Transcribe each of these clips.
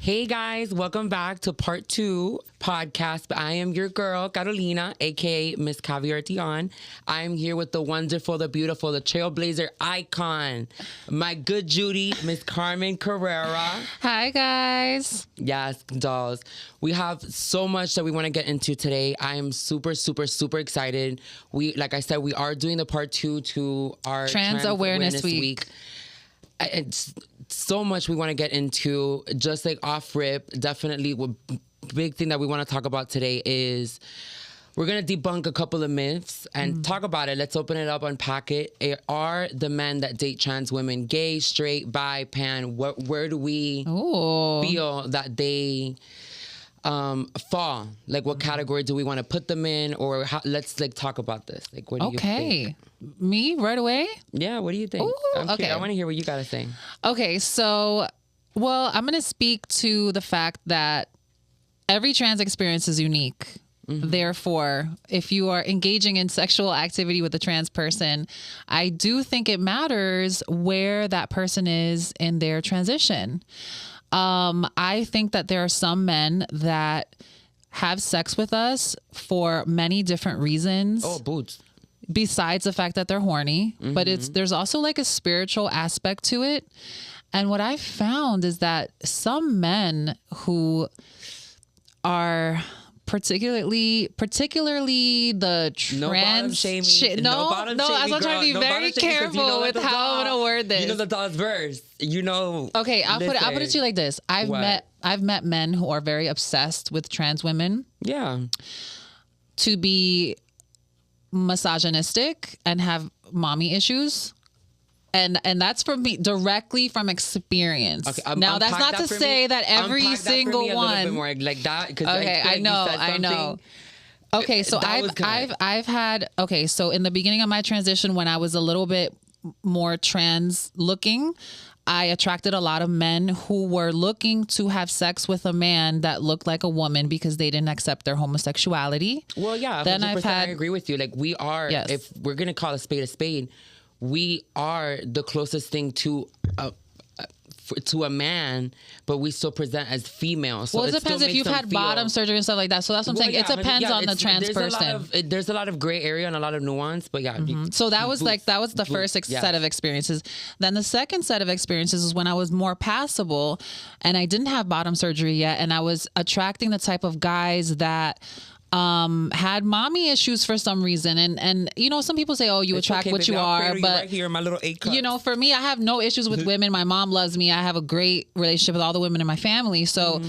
Hey guys, welcome back to part 2 podcast. I am your girl, Karolina, aka Miss Kaviar Dion. I am here with the wonderful, the beautiful, the trailblazer icon, my good Judy, Miss Carmen Carrera. Hi guys. Yes, dolls. We have so much that we want to get into today. I am super, super, super excited. Like I said, we are doing the part 2 to our Trans Awareness Week. It's so much we want to get into, just like off rip. Definitely, big thing that we want to talk about today is we're going to debunk a couple of myths and talk about it. Let's open it up, unpack it. Are the men that date trans women gay, straight, bi, pan? Where do we feel that they fall? Like, what category do we want to put them in? Or let's like talk about this. Like, what do you think? Me right away? Yeah, what do you think? Okay. I want to hear what you got to say. Okay, so, well, I'm going to speak to the fact that every trans experience is unique. Therefore, if you are engaging in sexual activity with a trans person, I do think it matters where that person is in their transition. I think that there are some men that have sex with us for many different reasons. Oh, boots. Besides the fact that they're horny, but there's also like a spiritual aspect to it. And what I found is that some men who are particularly the trans no bottom shaming. No, I'm trying to be very careful with how I'm gonna word this. You know the doll's verse. You know. Okay, I'll put it to you like this. I've met men who are very obsessed with trans women. Yeah. To be misogynistic and have mommy issues. And that's from me, directly from experience. Okay, now that's not to say that every single one. A little bit more like that. Okay, I know. Okay, so I've had. Okay, so in the beginning of my transition, when I was a little bit more trans looking, I attracted a lot of men who were looking to have sex with a man that looked like a woman because they didn't accept their homosexuality. Well, yeah, then I agree with you. Like, we are, if we're going to call a spade, we are the closest thing to a man, but we still present as female. So well, it depends if you've had bottom surgery and stuff like that. So that's what I'm saying. It depends on the trans person. There's a lot of gray area and a lot of nuance, but yeah. So that was the first set of experiences. Then the second set of experiences is when I was more passable and I didn't have bottom surgery yet, and I was attracting the type of guys that had mommy issues for some reason. And you know, some people say, oh, you attract what you are. But right here in my little 8 cups. You know, for me, I have no issues with women. My mom loves me. I have a great relationship with all the women in my family. So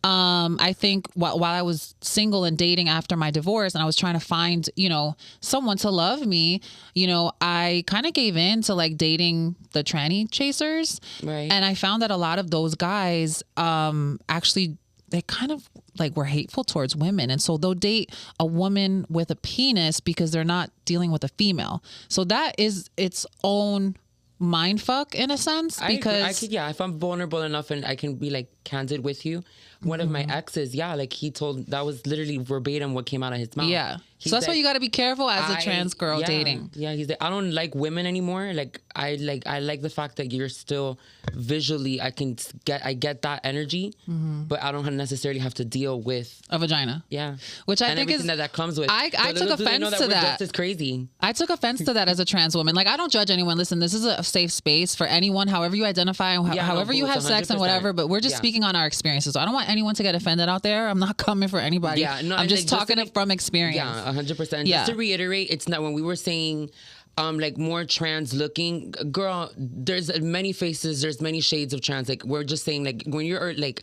I think while I was single and dating after my divorce and I was trying to find, you know, someone to love me, you know, I kind of gave in to like dating the tranny chasers. Right. And I found that a lot of those guys actually, they kind of like were hateful towards women. And so they'll date a woman with a penis because they're not dealing with a female. So that is its own mind fuck in a sense. Because I could, if I'm vulnerable enough and I can be like candid with you, one of my exes, like he told, that was literally verbatim what came out of his mouth. Yeah. So that's why you got to be careful as a trans girl dating. Yeah, he's like, I don't like women anymore. Like I like the fact that you're still visually, I get that energy, but I don't necessarily have to deal with a vagina. Yeah, which I think is that comes with. I took offense to that. Just as crazy. I took offense to that as a trans woman. Like, I don't judge anyone. Listen, this is a safe space for anyone, however you identify, however you have sex and whatever. But we're just speaking on our experiences. So I don't want anyone to get offended out there. I'm not coming for anybody. Yeah, no, I'm just talking from experience. Yeah, 100%. Just to reiterate, it's not when we were saying like more trans looking, girl, there's many faces, there's many shades of trans. Like, we're just saying, like, when you're like,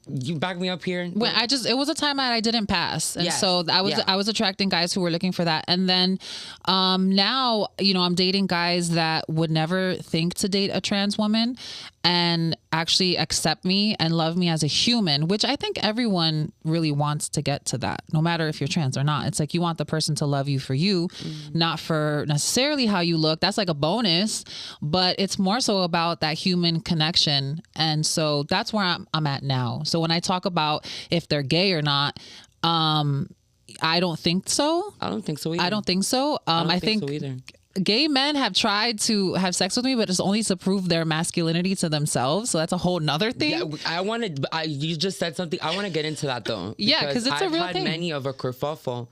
you back me up here. When it was a time that I didn't pass, and so I was attracting guys who were looking for that. And then now, you know, I'm dating guys that would never think to date a trans woman and actually accept me and love me as a human, which I think everyone really wants to get to that, no matter if you're trans or not. It's like you want the person to love you for you, not for necessarily how you look. That's like a bonus, but it's more so about that human connection. And so that's where I'm at now. So when I talk about if they're gay or not, I don't think so. I don't think so either. I don't think so. I think so either. gay men have tried to have sex with me, but it's only to prove their masculinity to themselves. So that's a whole nother thing. Yeah, you just said something. I want to get into that though. Yeah, because it's a real I've thing. had many of a kerfuffle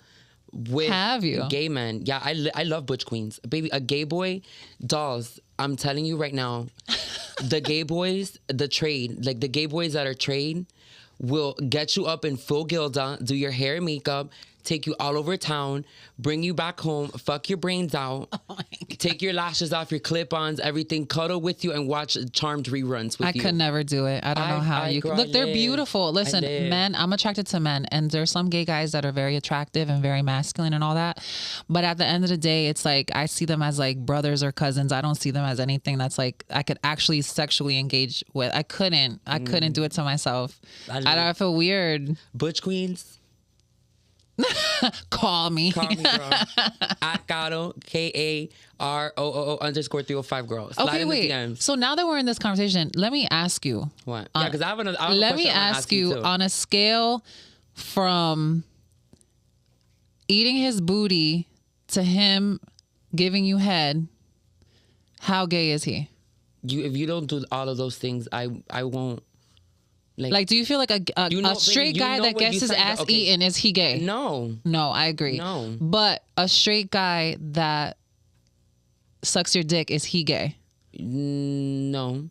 with gay men. Yeah, I love butch queens. Baby, a gay boy, dolls, I'm telling you right now, the gay boys, the trade, like the gay boys that are trade will get you up in full gilda, do your hair and makeup, take you all over town, bring you back home, fuck your brains out, take your lashes off, your clip-ons, everything, cuddle with you, and watch Charmed reruns with you. I could never do it. I don't know how you could. Look, they're beautiful. Listen, men, I'm attracted to men, and there's some gay guys that are very attractive and very masculine and all that. But at the end of the day, it's like I see them as like brothers or cousins. I don't see them as anything that's like I could actually sexually engage with. I couldn't do it to myself. I feel weird. Butch queens. Call me, girl. At Karoo, KAROO_305 girl. Slide okay, wait. DMs. So now that we're in this conversation, let me ask you. What? Yeah, because I have another. Let me ask you on a scale from eating his booty to him giving you head, how gay is he? If you don't do all of those things, I won't. Like, do you feel like a straight guy that gets his ass eaten, is he gay? No, I agree. No, but a straight guy that sucks your dick, is he gay? No.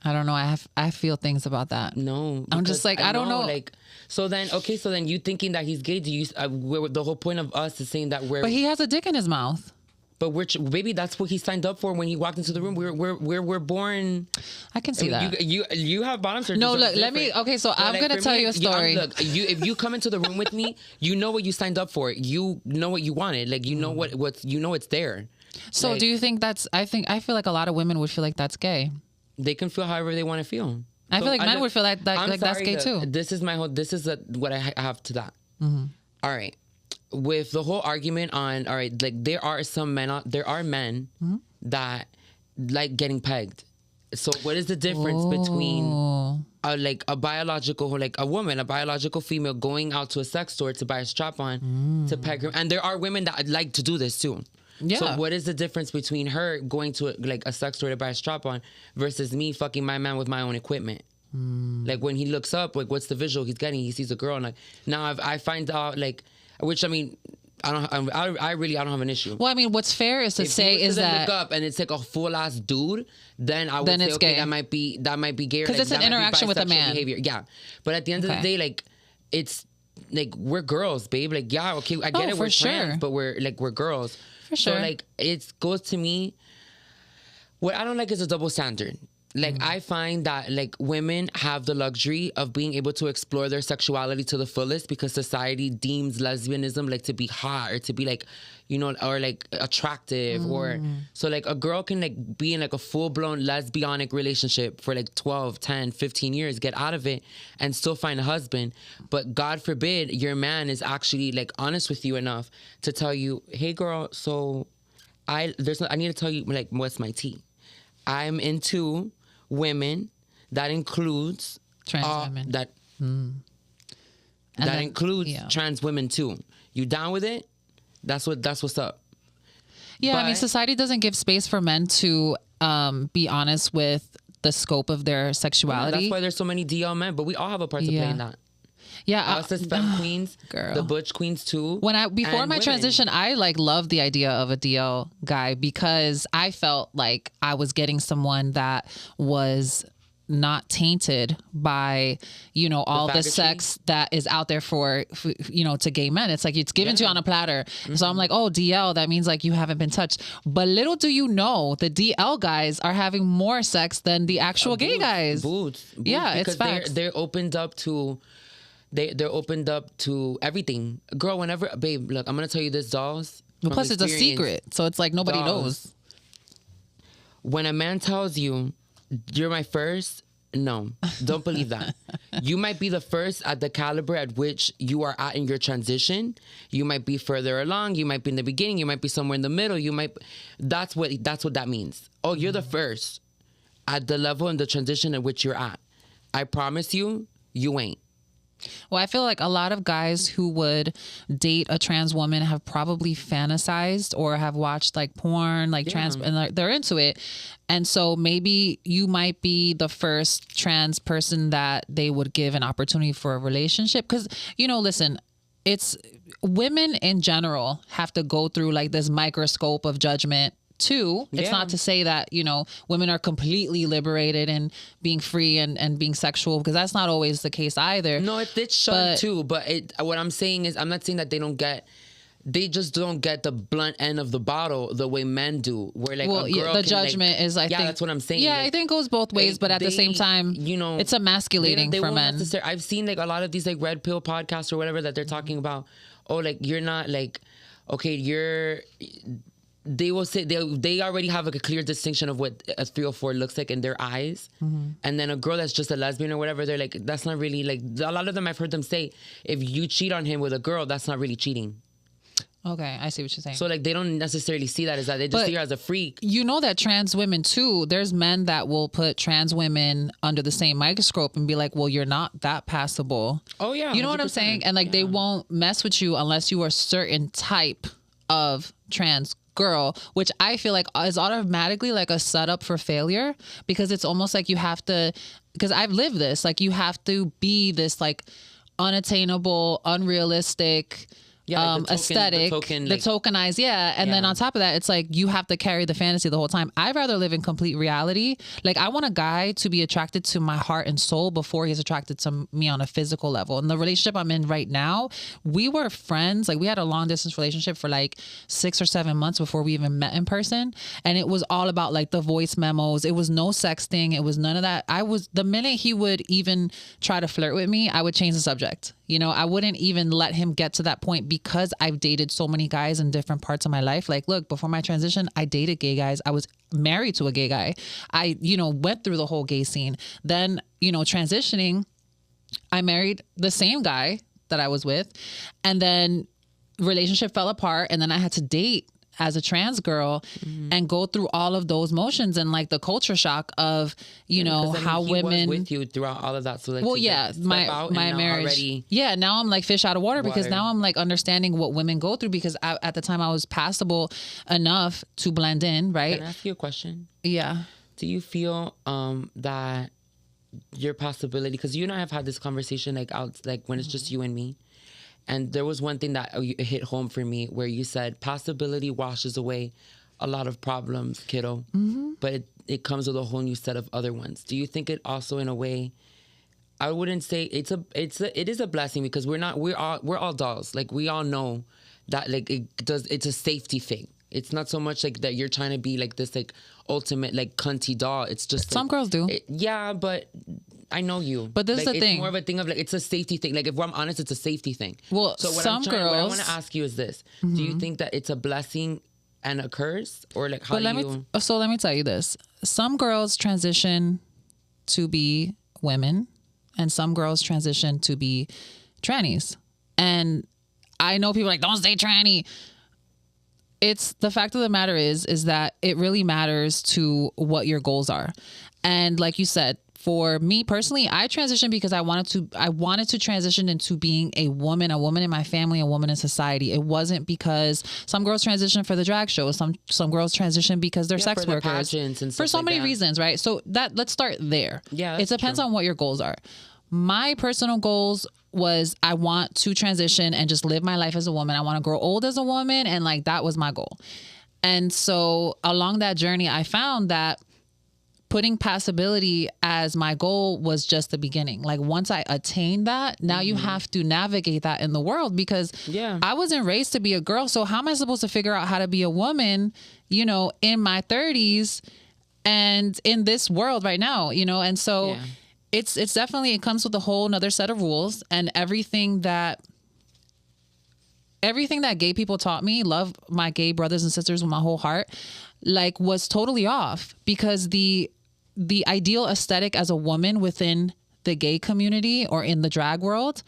I don't know. I feel things about that. No, I'm just like I don't know. Like, so then you thinking that he's gay? Do you? The whole point of us is saying that But he has a dick in his mouth. But baby, that's what he signed up for when he walked into the room. We're born. I can see that. You have bottom surgery. No, look, let me. Okay, so I'm gonna tell you a story. Look, if you come into the room with me, you know what you signed up for. You know what you wanted. Like you know what you know it's there. So like, do you think that's? I feel like a lot of women would feel like that's gay. They can feel however they want to feel. I feel like men would feel like that's gay too. This is what I have to that. Mm-hmm. All right. With the whole argument on, all right, like there are men mm-hmm. that like getting pegged. So what is the difference between like a biological, like a woman, a biological female going out to a sex store to buy a strap-on to peg her? And there are women that like to do this too. Yeah. So what is the difference between her going to a sex store to buy a strap-on versus me fucking my man with my own equipment? Like when he looks up, like what's the visual he's getting? He sees a girl, and like now I find out like. Which I mean, I don't have an issue. Well, I mean, what's fair is to say is that look up and it's like a full ass dude, then I would say okay, gay. that might be gay because it's an interaction with a man. Behavior. Yeah, but at the end of the day, like it's like we're girls, babe. Like yeah, okay, I get it, we're trans, but we're girls. For sure. So like it goes to me. What I don't like is a double standard. Like, I find that, like, women have the luxury of being able to explore their sexuality to the fullest because society deems lesbianism, like, to be hot or to be, like, you know, or, like, attractive. Or so, like, a girl can, like, be in, like, a full-blown lesbianic relationship for, like, 12, 10, 15 years, get out of it, and still find a husband. But God forbid your man is actually, like, honest with you enough to tell you, hey, girl, so I need to tell you, like, what's my tea. I'm into... women, that includes trans women. That includes trans women too. You down with it? That's what's up. Yeah, I mean, society doesn't give space for men to be honest with the scope of their sexuality. That's why there's so many DL men, but we all have a part to play in that. Yeah, us as femme queens, girl. The butch queens too. Before my transition, I like loved the idea of a DL guy because I felt like I was getting someone that was not tainted by, you know, all the sex that is out there for, you know, to gay men. It's like it's given to you on a platter. So I'm like, oh, DL, that means like you haven't been touched. But little do you know, the DL guys are having more sex than the actual gay guys. Boots. Yeah, it's facts. They're opened up to. They're opened up to everything. Girl, babe, look, I'm going to tell you this, dolls. Plus, it's a secret. So it's like nobody knows. When a man tells you, you're my first, no, don't believe that. You might be the first at the caliber at which you are at in your transition. You might be further along. You might be in the beginning. You might be somewhere in the middle. That's what that means. Oh, you're the first at the level and the transition at which you're at. I promise you, you ain't. Well, I feel like a lot of guys who would date a trans woman have probably fantasized or have watched like porn, like trans, and they're into it. And so maybe you might be the first trans person that they would give an opportunity for a relationship. Because, you know, listen, it's women in general have to go through like this microscope of judgment too. It's not to say that, you know, women are completely liberated and being free and being sexual, because that's not always the case either. No, it's shunned too. But what I'm saying is, I'm not saying that they just don't get the blunt end of the bottle the way men do. Where like a girl the judgment is, I think, that's what I'm saying. Yeah, like, I think it goes both ways, but at the same time, you know, it's emasculating for men. I've seen like a lot of these like red pill podcasts or whatever that they're talking about. Oh, like you're not like, okay, they will say they already have like a clear distinction of what a 304 looks like in their eyes. And then a girl that's just a lesbian or whatever, they're like, that's not really like, a lot of them I've heard them say, if you cheat on him with a girl, that's not really cheating. Okay, I see what you're saying. So like they don't necessarily see that as that. They just see her as a freak. You know that trans women too, there's men that will put trans women under the same microscope and be like, well, you're not that passable. Oh yeah. You know 100%. What I'm saying? And like they won't mess with you unless you are a certain type of trans girl, which I feel like is automatically like a setup for failure, because it's almost like you have to, because I've lived this, like you have to be this like unattainable, unrealistic, aesthetic, the tokenized, and then on top of that, it's like you have to carry the fantasy the whole time. I'd rather live in complete reality. Like I want a guy to be attracted to my heart and soul before he's attracted to me on a physical level. And the relationship I'm in right now, we were friends. Like we had a long distance relationship for like 6 or 7 months before we even met in person, and it was all about like the voice memos. It was no sexting. It was none of that. The minute he would even try to flirt with me, I would change the subject. You know, I wouldn't even let him get to that point, because I've dated so many guys in different parts of my life. Like, look, before my transition, I dated gay guys. I was married to a gay guy. I, you know, went through the whole gay scene. Then, you know, transitioning, I married the same guy that I was with. And then relationship fell apart. And then I had to date as a trans girl and go through all of those motions and like the culture shock of, you know, how women was with you throughout all of that. So like, well, yeah, my marriage. Yeah. Now I'm like fish out of water because now I'm like understanding what women go through, because at the time I was passable enough to blend in. Right. Can I ask you a question? Yeah. Do you feel that your possibility, because you and I have had this conversation like out, like when it's just you and me, and there was one thing that hit home for me where you said possibility washes away a lot of problems, kiddo, but it comes with a whole new set of other ones. Do you think it also, in a way, I wouldn't say it is a blessing, because we're all dolls. Like we all know that like it's a safety thing. It's not so much like that you're trying to be like this like ultimate like cunty doll. It's just some girls do. Yeah, but I know you. But this is the thing. It's more of a thing of like, it's a safety thing. Like if I'm honest, it's a safety thing. Well, so what I want to ask you is this. Do you think that it's a blessing and a curse? Or like how So let me tell you this. Some girls transition to be women and some girls transition to be trannies. And I know people are like, don't say tranny. It's the fact of the matter is that it really matters to what your goals are. And like you said, for me personally, I transitioned because I wanted to transition into being a woman in my family, a woman in society. It wasn't because some girls transition for the drag show. Some girls transition because they're sex workers. And for so many reasons, right? So let's start there. Yeah, it depends on what your goals are. My personal goals was I want to transition and just live my life as a woman. I want to grow old as a woman, and like that was my goal. And so along that journey, I found that putting Passibility as my goal was just the beginning. Like once I attained that, now you have to navigate that in the world, because I wasn't raised to be a girl. So how am I supposed to figure out how to be a woman, you know, in my 30s and in this world right now, you know? And so it's definitely, it comes with a whole nother set of rules, and everything that gay people taught me, love my gay brothers and sisters with my whole heart, like was totally off, because the ideal aesthetic as a woman within the gay community or in the drag world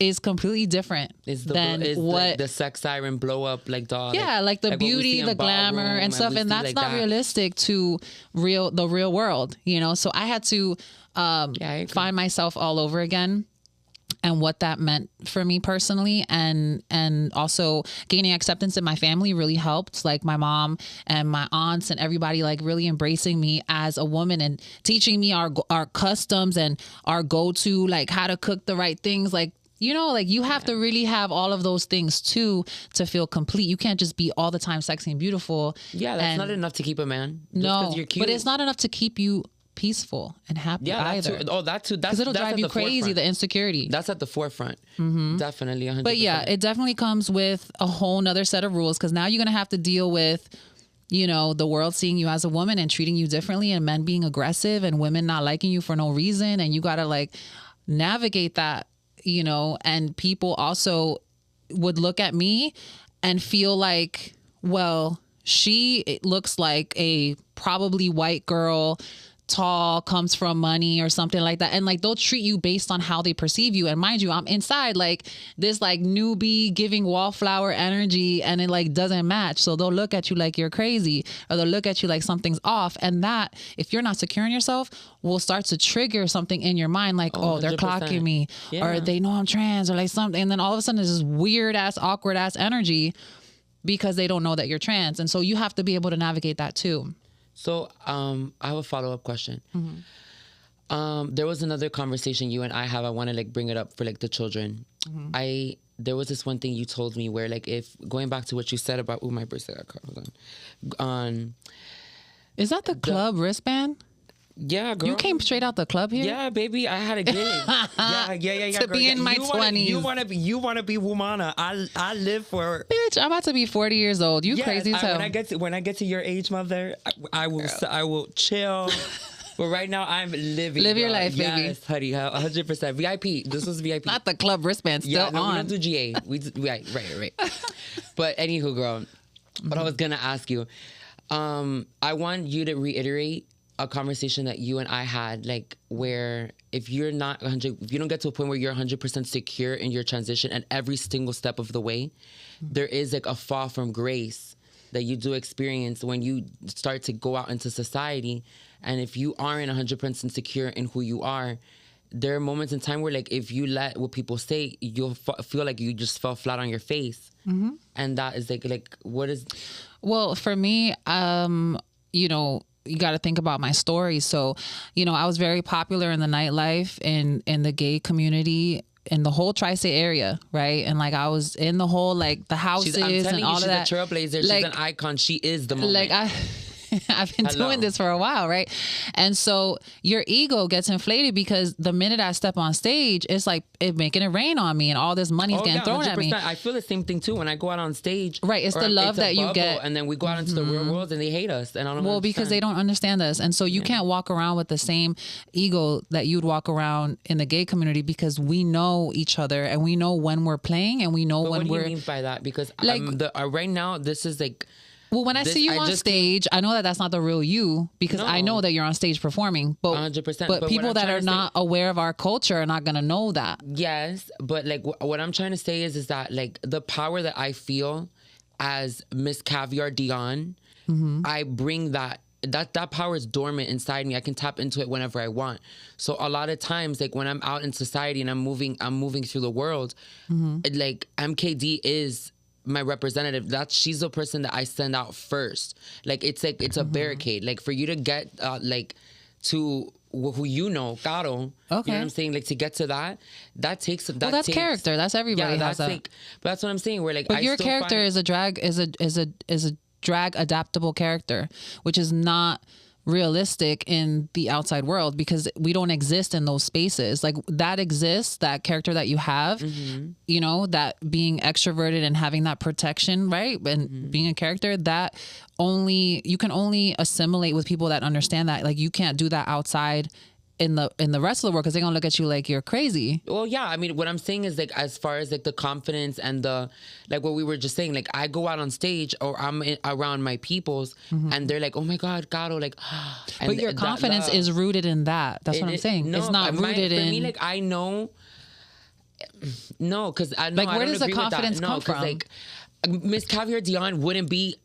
is completely different than what the sex siren blow up like dog. Yeah, like the beauty, the glamour and stuff, and that's like not realistic to the real world, you know. So I had to find myself all over again. and what that meant for me personally, and also gaining acceptance in my family really helped. Like my mom and my aunts and everybody like really embracing me as a woman and teaching me our customs and our go-to, like how to cook the right things. Like, you know, like you have to really have all of those things too to feel complete. You can't just be all the time sexy and beautiful. Yeah, that's not enough to keep a man. No, but it's not enough to keep you peaceful and happy either. That too. Because it'll drive you crazy, forefront. The insecurity. That's at the forefront. Definitely, 100%. But yeah, it definitely comes with a whole nother set of rules, because now you're going to have to deal with, you know, the world seeing you as a woman and treating you differently, and men being aggressive and women not liking you for no reason. And you got to like navigate that, you know, and people also would look at me and feel like, well, it looks like a probably white girl, tall, comes from money or something like that, and like they'll treat you based on how they perceive you. And mind you, I'm inside like this like newbie giving wallflower energy, and it like doesn't match. So they'll look at you like you're crazy, or they'll look at you like something's off. And that, if you're not secure in yourself, will start to trigger something in your mind, like, oh, they're clocking me, or they know I'm trans, or like something. And then all of a sudden there's this weird ass, awkward ass energy because they don't know that you're trans. And so you have to be able to navigate that too. So I have a follow-up question. There was another conversation you and I have. I want to like bring it up for like the children. There was this one thing you told me where like, if going back to what you said about, my bracelet got caught. Hold on. Is that the club wristband? Yeah, girl. You came straight out the club here? Yeah, baby. I had a gig. yeah. To be in my 20s. You wanna be womana. I live for. Bitch, I'm about to be 40 years old. You crazy as hell. When I get to your age, mother, I will chill. But right now, I'm living. Live your life, baby. Yes, honey, 100% VIP. This was VIP. Not the club wristband. Still on. We don't do GA. Right. But anywho, girl, what I was gonna ask you, I want you to reiterate a conversation that you and I had, like, where if you don't get to a point where you're 100% secure in your transition and every single step of the way, there is like a fall from grace that you do experience when you start to go out into society. And if you aren't 100% secure in who you are, there are moments in time where, like, if you let what people say, you'll feel like you just fell flat on your face. And that is like, what is? Well, for me, you know, you got to think about my story. So, you know, I was very popular in the nightlife and in the gay community in the whole tri-state area, right? And like I was in the whole like the houses and all of that. She's a trailblazer. Like, she's an icon. She is the moment. Like I've been doing this for a while, right? And so your ego gets inflated because the minute I step on stage, it's like it making it rain on me and all this money's getting thrown 100%. At me. I feel the same thing too when I go out on stage. Right, it's the love that you get. And then we go out into the real world and they hate us. And I don't know. Because they don't understand us. And so you can't walk around with the same ego that you'd walk around in the gay community, because we know each other and we know when we're playing and we know when we're... What do you mean by that? Because like, right now, this is like... Well, when I see you on stage, I know that that's not the real you, because I know that you're on stage performing. But 100%. But people that are not aware of our culture are not going to know that. Yes, but like what I'm trying to say is that like the power that I feel as Miss Kaviar Dion, I bring that power is dormant inside me. I can tap into it whenever I want. So a lot of times, like when I'm out in society and I'm moving through the world, like MKD is my representative. She's the person that I send out first. Like it's a barricade. Like for you to get like to who you know, Caro. Okay. You know what I'm saying? Like to get to that takes that's character. That's everybody has that. Like, but that's what I'm saying. Where like, but your character is a drag adaptable character, which is not realistic in the outside world, because we don't exist in those spaces. Like that exists, that character that you have, you know, that being extroverted and having that protection, right? And being a character that you can only assimilate with people that understand that. Like you can't do that outside in the rest of the world, because they're gonna look at you like you're crazy. Well, yeah, I mean, what I'm saying is like, as far as like the confidence and the, like what we were just saying, like I go out on stage or I'm around my peoples and they're like, oh my God, Caro, like, but your confidence is rooted in that. That's what I'm saying. No, it's not rooted in. For me, like I know, no, because I know. Like where does the confidence come from? Like Miss Kaviar Dion wouldn't be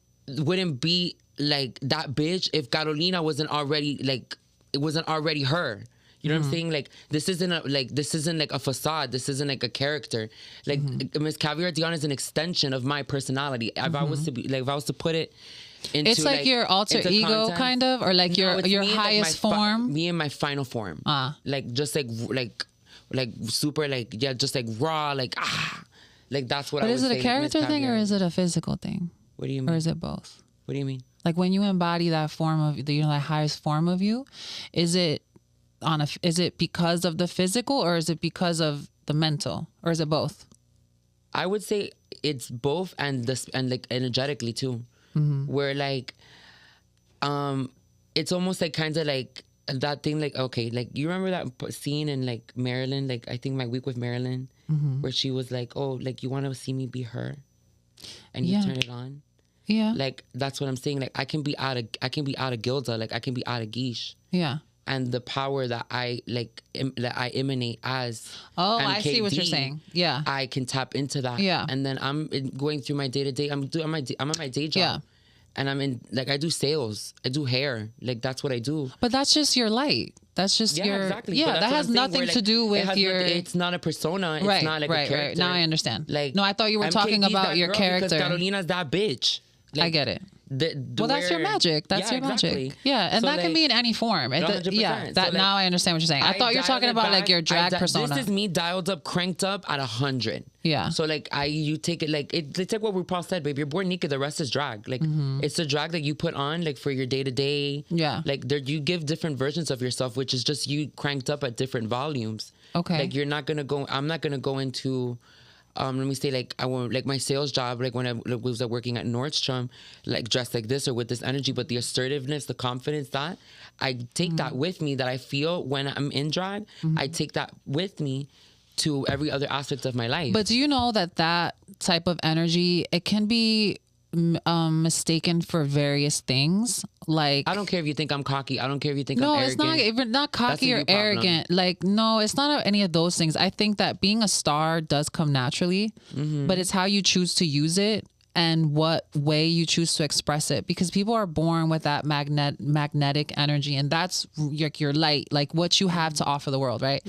like that bitch if Karolina wasn't already like. It wasn't already her. You know what I'm saying? Like, this isn't like a facade. This isn't like a character. Like, Miss Kaviar Dion is an extension of my personality. If I was to put it into, it's like your alter ego content, kind of, or like your highest form. Me in my final form. Like, just like super, like, yeah, just like raw, like, like, that's what I would say. But is it a character thing or is it a physical thing? What do you mean? Or is it both? What do you mean? Like, when you embody that form of, you know, that highest form of you, is it because of the physical, or is it because of the mental, or is it both? I would say it's both, and like energetically too. Where like, it's almost like kind of like that thing, like, okay, like, you remember that scene in like Marilyn, like, I think My Week with Marilyn, where she was like, oh, like, you want to see me be her, and you turn it on. Yeah. Like, that's what I'm saying. Like, I can be out of Gilda, like, I can be out of Guiche. Yeah. And the power that I that I emanate as. Oh, MKD, I see what you're saying. Yeah. I can tap into that. Yeah. And then I'm going through my day to day. I'm at my day job. Yeah. And I'm in, like, I do sales. I do hair. Like, that's what I do. But that's just your light. That's just your... Exactly. Yeah, that has nothing to do with your... It's not a persona. It's not like a character. Right. Now I understand. Like, no, I thought you were talking about your character. Because Karolina's that bitch. Like, I get it. Well, that's your magic. That's your magic. Yeah, and so that can be in any form. Yeah, that so now I understand what you're saying. I thought you were talking about like your drag persona. This is me dialed up, cranked up at 100. Yeah. So like you take it like it's like what RuPaul said, babe. You're born naked. The rest is drag. Like it's the drag that you put on like for your day to day. Yeah. Like you give different versions of yourself, which is just you cranked up at different volumes. Okay. Like you're not gonna go. I'm not gonna go into. Let me say, like, I want, like, my sales job, like, when I was working at Nordstrom, like, dressed like this or with this energy, but the assertiveness, the confidence, that, I take that with me, that I feel when I'm in drag, I take that with me to every other aspect of my life. But do you know that type of energy, it can be mistaken for various things? Like, I don't care if you think I'm cocky. I don't care if you think I'm arrogant. No, it's not cocky or arrogant. Like, no, it's not any of those things. I think that being a star does come naturally, but it's how you choose to use it and what way you choose to express it, because people are born with that magnetic energy, and that's your light, like what you have to offer the world, right?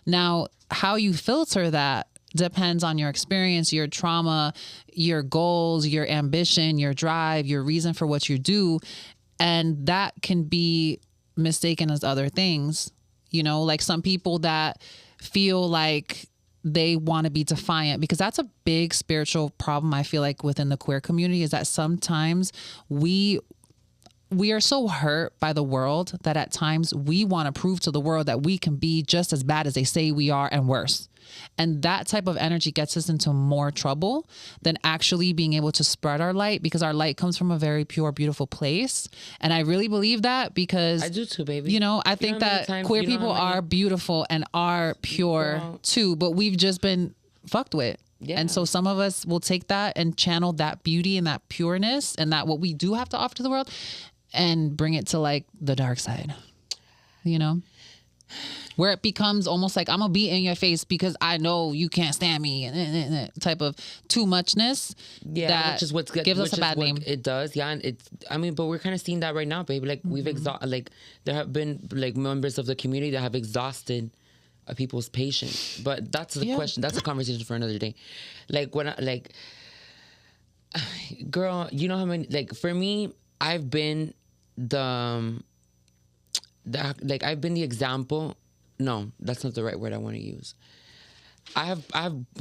Now, how you filter that depends on your experience, your trauma, your goals, your ambition, your drive, your reason for what you do. And that can be mistaken as other things. You know, like some people that feel like they want to be defiant, because that's a big spiritual problem, I feel like, within the queer community, is that sometimes we are so hurt by the world that at times we want to prove to the world that we can be just as bad as they say we are and worse. And that type of energy gets us into more trouble than actually being able to spread our light, because our light comes from a very pure, beautiful place. And I really believe that, because I do too, baby. You know, I think that queer people are beautiful and are pure too, but we've just been fucked with. Yeah. And so some of us will take that and channel that beauty and that pureness and that what we do have to offer to the world and bring it to like the dark side, you know? Where it becomes almost like I'm gonna be in your face because I know you can't stand me, and type of too muchness. Yeah, that which is what gives us a bad name. It does, yeah. And but we're kind of seeing that right now, baby. Like we've like there have been like members of the community that have exhausted people's patience. But that's the question. That's a conversation for another day. Like when girl, you know how many, like for me, I've been I've been the example. No, that's not the right word I want to use. I've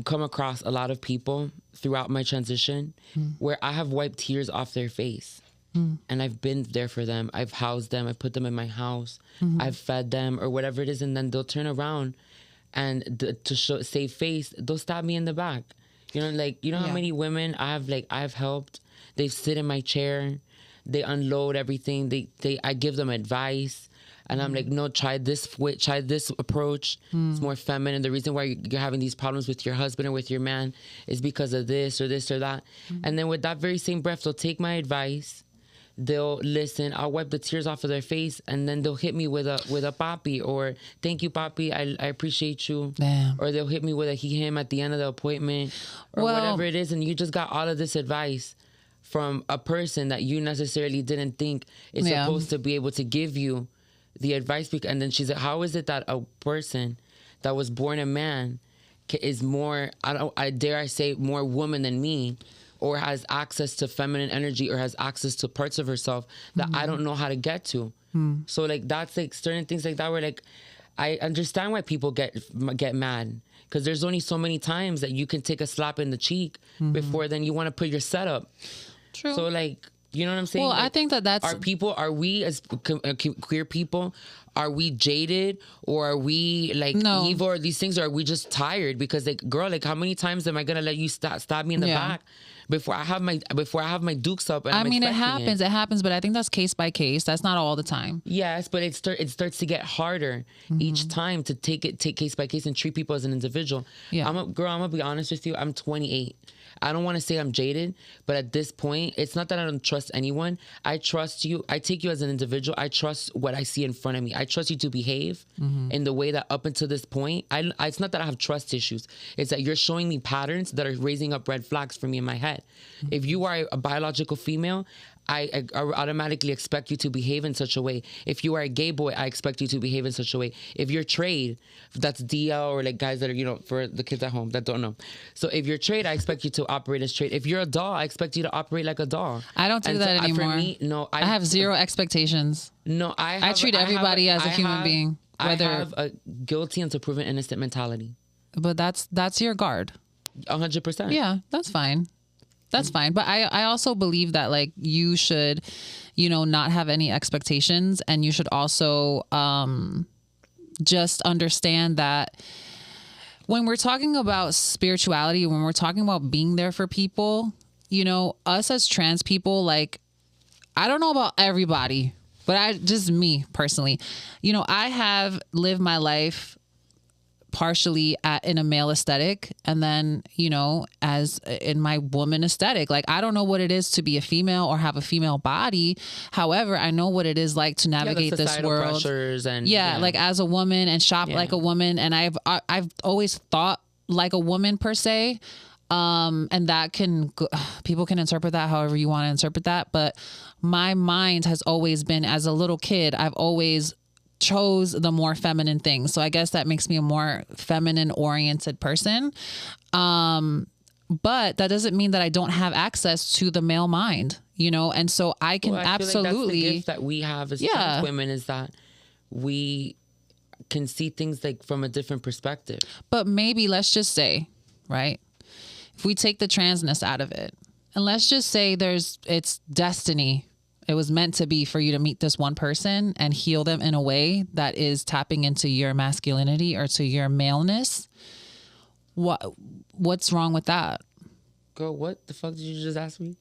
come across a lot of people throughout my transition where I have wiped tears off their face. And I've been there for them. I've housed them. I put them in my house. I've fed them or whatever it is. And then they'll turn around and to save face, they'll stab me in the back. You know, like, you know how many women I've helped? They sit in my chair. They unload everything. I give them advice. And I'm like, no, try this approach. It's more feminine. The reason why you're having these problems with your husband or with your man is because of this or that. And then with that very same breath, they'll take my advice. They'll listen. I'll wipe the tears off of their face, and then they'll hit me with a papi or thank you, papi. I appreciate you. Damn. Or they'll hit me with a he/him at the end of the appointment or whatever it is. And you just got all of this advice from a person that you necessarily didn't think is supposed to be able to give you the advice, and then she's like, how is it that a person that was born a man is more, I dare I say, more woman than me, or has access to feminine energy, or has access to parts of herself that I don't know how to get to. So like that's like certain things like that where like I understand why people get mad, because there's only so many times that you can take a slap in the cheek before then you want to put your setup. True. So like, you know what I'm saying? Well, like, I think that's... Are we as queer people, are we jaded, or are we like evil, or these things, or are we just tired? Because like, girl, like how many times am I gonna let you stab me in the back before I have my dukes up? And I mean, it happens, but I think that's case by case. That's not all the time. Yes, but it starts to get harder each time to take case by case and treat people as an individual. Yeah. I'm gonna be honest with you. I'm 28. I don't want to say I'm jaded, but at this point, it's not that I don't trust anyone. I trust you. I take you as an individual. I trust what I see in front of me. I trust you to behave in the way that up until this point, it's not that I have trust issues. It's that you're showing me patterns that are raising up red flags for me in my head. If you are a biological female, I automatically expect you to behave in such a way. If you are a gay boy, I expect you to behave in such a way. If you're trade, that's DL, or like guys that are, you know, for the kids at home that don't know. So if you're trade, I expect you to operate as trade. If you're a doll, I expect you to operate like a doll. I don't do that anymore. For me, no, I have zero expectations. No, I treat everybody as a human being. Whether I have a guilty until proven innocent mentality. But that's your guard. 100%. Yeah, that's fine. That's fine. But I also believe that like you should, you know, not have any expectations, and you should also just understand that when we're talking about spirituality, when we're talking about being there for people, you know, us as trans people, like, I don't know about everybody, but me personally, you know, I have lived my life partially in a male aesthetic, and then, you know, as in my woman aesthetic. Like, I don't know what it is to be a female or have a female body. However, I know what it is like to navigate this world. And, like as a woman, and shop like a woman. And I've always thought like a woman per se. And that people can interpret that however you want to interpret that. But my mind has always been, as a little kid, I've always chose the more feminine things. So I guess that makes me a more feminine oriented person. But that doesn't mean that I don't have access to the male mind, you know? And so I can absolutely... Feel like that's the gift that we have as trans women, is that we can see things like from a different perspective. But maybe let's just say, right? If we take the transness out of it, and let's just say it's destiny. It was meant to be for you to meet this one person and heal them in a way that is tapping into your masculinity or to your maleness. What's wrong with that? Girl, what the fuck did you just ask me?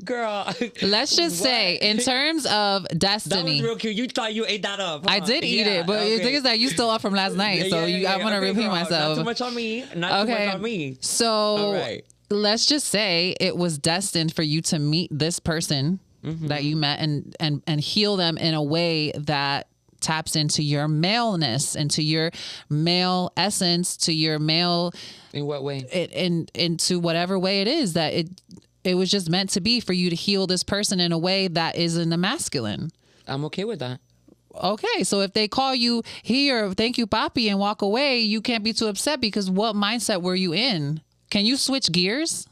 Girl. Let's just say, in terms of destiny. That was real cute. You thought you ate that up. Huh? I did eat it, but the thing is that you still up from last night. So I'm going to repeat myself. Not too much on me. Not too much on me. So let's just say it was destined for you to meet this person that you met and heal them in a way that taps into your maleness, into your male essence, to your male... In what way? Into whatever way it is that it was just meant to be for you to heal this person in a way that is in the masculine. I'm okay with that. Okay, so if they call you here, thank you, papi, and walk away, you can't be too upset, because what mindset were you in? Can you switch gears?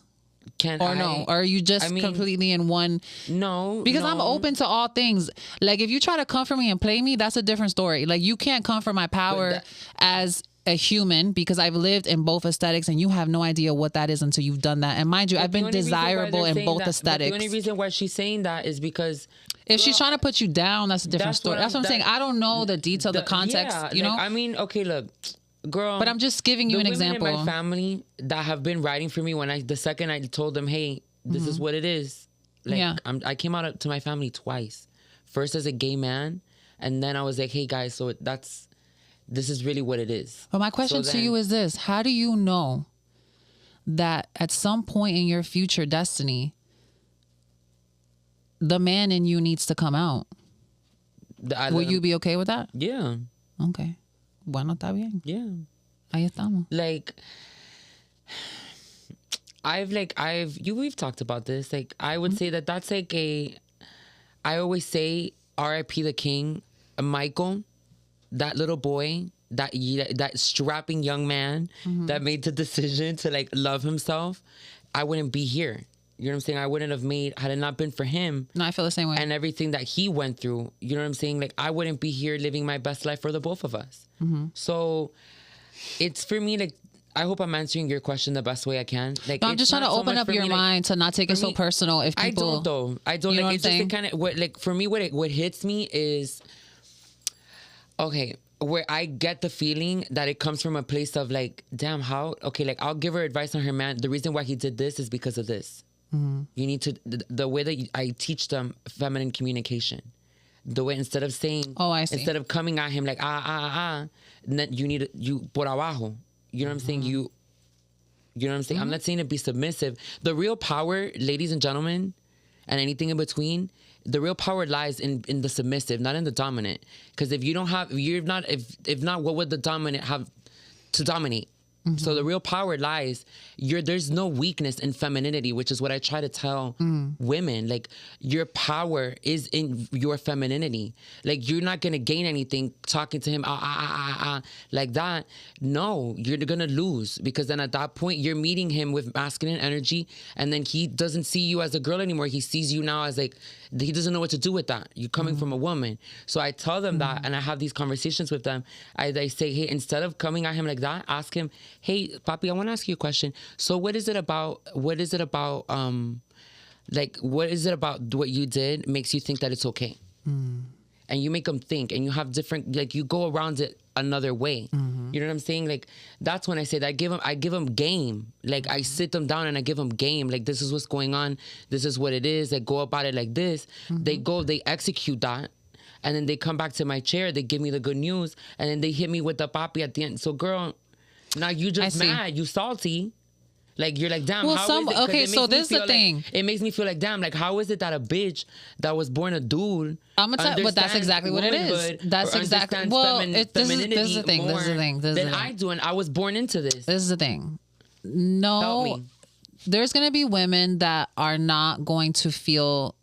No? Or are you just completely in one? No. Because I'm open to all things. Like, if you try to come for me and play me, that's a different story. Like, you can't come for my power as a human, because I've lived in both aesthetics, and you have no idea what that is until you've done that. And mind you, I've been desirable in both aesthetics. The only reason why she's saying that is because... If she's trying to put you down, that's a different story. That's what I'm saying. I don't know the detail, the context, you know? I mean, okay, look... Girl, but I'm just giving you an example. In my family that have been writing for me, the second I told them, hey, this is what it is. Like, I came out to my family twice. First as a gay man, and then I was like, hey guys, so this is really what it is. But my question to you is this: how do you know that at some point in your future destiny, the man in you needs to come out? Will you be okay with that? Yeah. Okay. Bueno, está bien. Yeah. Ahí estamos. Like, we've talked about this. Like, I would say that's like I always say R.I.P. the king, Michael, that little boy, that strapping young man that made the decision to like love himself, I wouldn't be here. You know what I'm saying? I wouldn't have made, had it not been for him. No, I feel the same way. And everything that he went through, you know what I'm saying? Like, I wouldn't be here living my best life for the both of us. So it's for me, like, I hope I'm answering your question the best way I can. Like, no, I'm just trying to open up your mind to not take it so personal. If people, I don't though. I don't. You know like, it's just kind of what, like, for me, what hits me is, okay, where I get the feeling that it comes from a place of like, damn, how? Okay, like, I'll give her advice on her man. The reason why he did this is because of this. You need to, the way that I teach them feminine communication. The way, instead of saying, instead of coming at him like, then you need, you por abajo. You know what I'm saying? You know what I'm saying? I'm not saying to be submissive. The real power, ladies and gentlemen, and anything in between, the real power lies in the submissive, not in the dominant. Because if you don't have, if not, what would the dominant have to dominate? So the real power lies, there's no weakness in femininity, which is what I try to tell women. Like, your power is in your femininity. Like, you're not going to gain anything talking to him like that. No, you're going to lose, because then at that point, you're meeting him with masculine energy, and then he doesn't see you as a girl anymore. He sees you now as like, he doesn't know what to do with that. You're coming from a woman. So I tell them that, and I have these conversations with them. I say, hey, instead of coming at him like that, ask him, hey, papi, I want to ask you a question. So what is it about what is it about what you did makes you think that it's okay? And you make them think, and you have different, like, you go around it another way. You know what I'm saying? Like, that's when I say that I give them game. Like, I sit them down and I give them game. Like, this is what's going on. This is what it is. Like, go about it like this. They execute that. And then they come back to my chair. They give me the good news. And then they hit me with the papi at the end. So, girl, now you just mad. You salty. Like, you're like, damn, how is it? Okay, so this is the thing. Like, it makes me feel like, damn, like, how is it that a bitch that was born a dude, I'm gonna tell, but that's exactly what it is. That's exactly, well, this is the thing. Than I do, and I was born into this. This is the thing. No, there's gonna be women that are not going to feel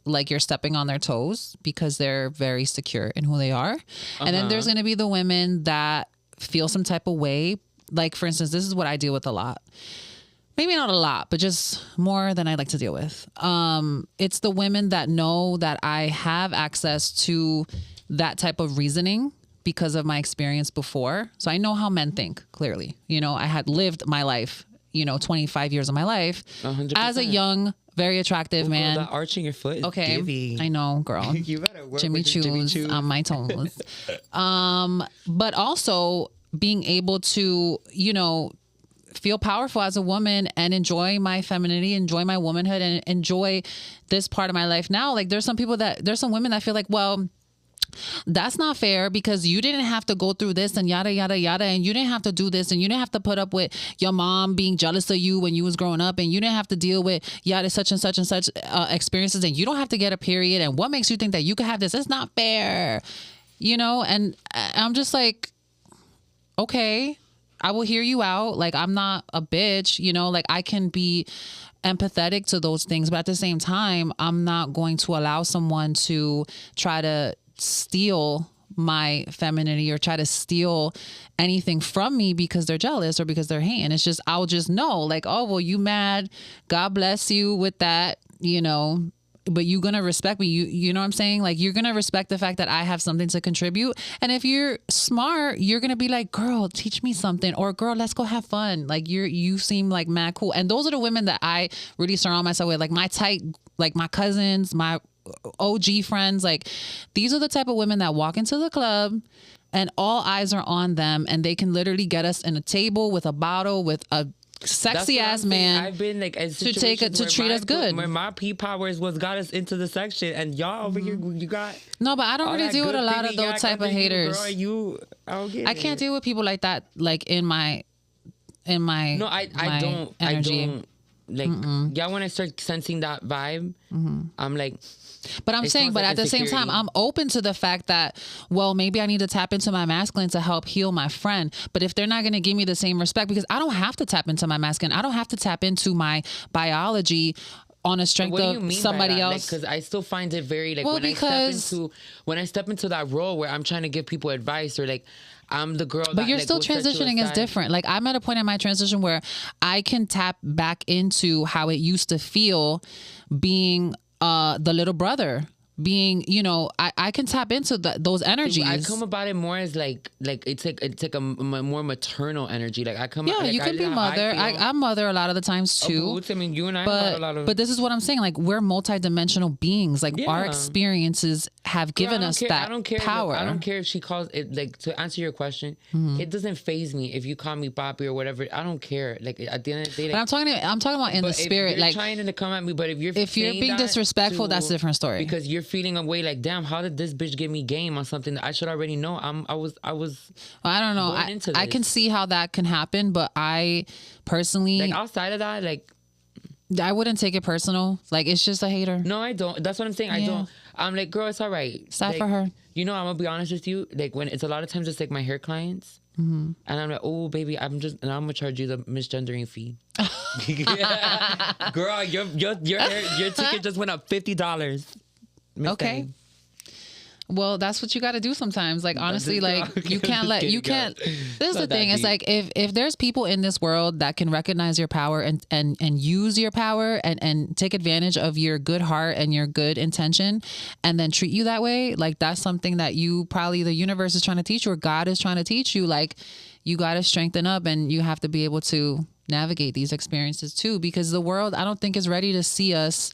like you're stepping on their toes because they're very secure in who they are. And then there's gonna be the women that feel some type of way. Like, for instance, this is what I deal with a lot. Maybe not a lot, but just more than I like to deal with. It's the women that know that I have access to that type of reasoning because of my experience before. So I know how men think, clearly. You know, I had lived my life, 25 years of my life 100%. As a young, very attractive man. That arching your foot is giving. I know, girl. You better work Jimmy Choo's on my toes. But also being able to, feel powerful as a woman and enjoy my femininity, enjoy my womanhood, and enjoy this part of my life now. Like, there's some women that feel like, well, that's not fair because you didn't have to go through this and yada, yada, yada. And you didn't have to do this and you didn't have to put up with your mom being jealous of you when you was growing up. And you didn't have to deal with yada, such and such and such experiences. And you don't have to get a period. And what makes you think that you could have this? It's not fair, and I'm just like, okay, I will hear you out. Like, I'm not a bitch, like, I can be empathetic to those things. But at the same time, I'm not going to allow someone to try to steal my femininity or try to steal anything from me because they're jealous or because they're hating. It's just, I'll just know, like, oh, well, you mad. God bless you with that, but you're going to respect me. You know what I'm saying? Like, you're going to respect the fact that I have something to contribute. And if you're smart, you're going to be like, girl, teach me something, or girl, let's go have fun. Like, you seem like mad cool. And those are the women that I really surround myself with, like my tight, like my cousins, my OG friends. Like, these are the type of women that walk into the club and all eyes are on them, and they can literally get us in a table with a bottle with a sexy ass man. I've been like to treat us good. Where my P powers got us into the section, and y'all over here, you got. No, but I don't really deal with a lot of those type of haters. I can't deal with people like that. Like in my. No, I don't. Like, yeah, when I start sensing that vibe, I'm like. But I'm saying, but at the same time, I'm open to the fact that, well, maybe I need to tap into my masculine to help heal my friend. But if they're not going to give me the same respect, because I don't have to tap into my masculine, I don't have to tap into my biology on a strength of somebody else. Because I still find it very like when I step into that role where I'm trying to give people advice, or like I'm the girl. But you're still transitioning is different. Like I'm at a point in my transition where I can tap back into how it used to feel being the little brother. Being, you know, I can tap into those energies. I come about it more as like it's like a more maternal energy. Like I come. Yeah, like, you can be mother. I'm mother a lot of the times too. I mean, you and I have a lot of. But this is what I'm saying. Like we're multidimensional beings. Like our experiences have given us that power. I don't care if she calls it, like, to answer your question. It doesn't faze me if you call me Papi or whatever. I don't care. Like at the end of the day. Like, but I'm talking about in the spirit. You're like trying to come at me, but if you're being disrespectful, that's a different story. Because you're feeling away like, damn, how did this bitch give me game on something that I should already know? I was. I don't know. I can see how that can happen, but I personally, like, outside of that, like, I wouldn't take it personal. Like, it's just a hater. No, I don't. That's what I'm saying. I don't. I'm like, girl, it's all right. Sad like, for her. You know, I'm gonna be honest with you. Like, when it's a lot of times, it's like my hair clients. And I'm like, oh, baby, I'm gonna charge you the misgendering fee. Girl, your ticket just went up $50. Okay. Well, that's what you got to do sometimes. Like, honestly, like you can't this is the thing. It's like if there's people in this world that can recognize your power and use your power and take advantage of your good heart and your good intention and then treat you that way, like that's something that you probably the universe is trying to teach you, or God is trying to teach you. Like, you got to strengthen up and you have to be able to navigate these experiences too, because the world, I don't think, is ready to see us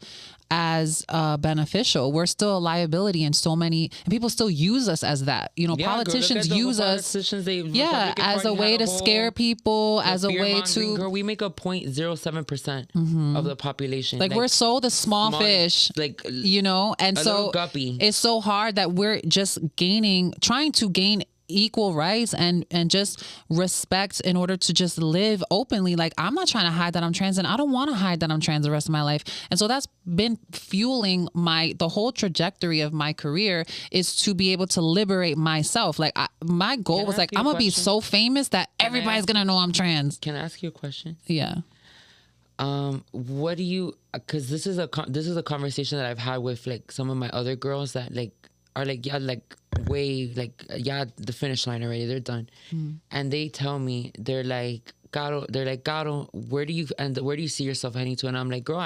as beneficial. We're still a liability in so many, and people still use us as that. You know, politicians use us as a way to scare people, as a way to... Girl, we make a 0.07% of the population. Like we're so the small fish, like, you know, and so it's so hard that we're just trying to gain equal rights and just respect in order to just live openly. Like, I'm not trying to hide that I'm trans, and I don't want to hide that I'm trans the rest of my life. And so that's been fueling the whole trajectory of my career, is to be able to liberate myself. Like, my goal was like, I'm gonna be so famous that everybody's gonna know I'm trans. Can I ask you a question? Yeah. What do you, because this is a conversation that I've had with like some of my other girls that like are like, yeah, like way like, yeah, the finish line already, they're done. And they tell me, they're like, Caro, where do you see yourself heading to? And I'm like, girl,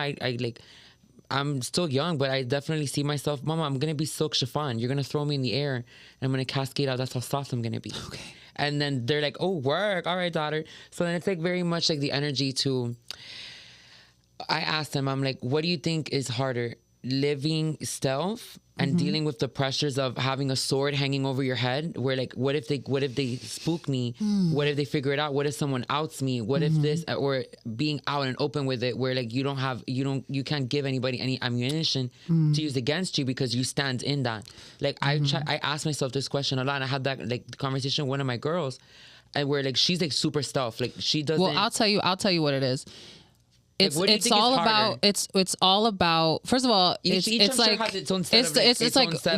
I'm still young, but I definitely see myself, Mama, I'm gonna be silk chiffon. You're gonna throw me in the air and I'm gonna cascade out. That's how soft I'm gonna be. Okay. And then they're like, oh, work, all right, daughter. So then it's like very much like the energy to, I asked them, I'm like, what do you think is harder, living stealth and dealing with the pressures of having a sword hanging over your head, where like, what if they spook me? What if they figure it out? What if someone outs me? What if this, or being out and open with it, where like you can't give anybody any ammunition to use against you because you stand in that. Like I asked myself this question a lot, and I had that like conversation with one of my girls, and where like she's like super stealth, like she doesn't. Well, I'll tell you what it is. It's all about first of all, it's like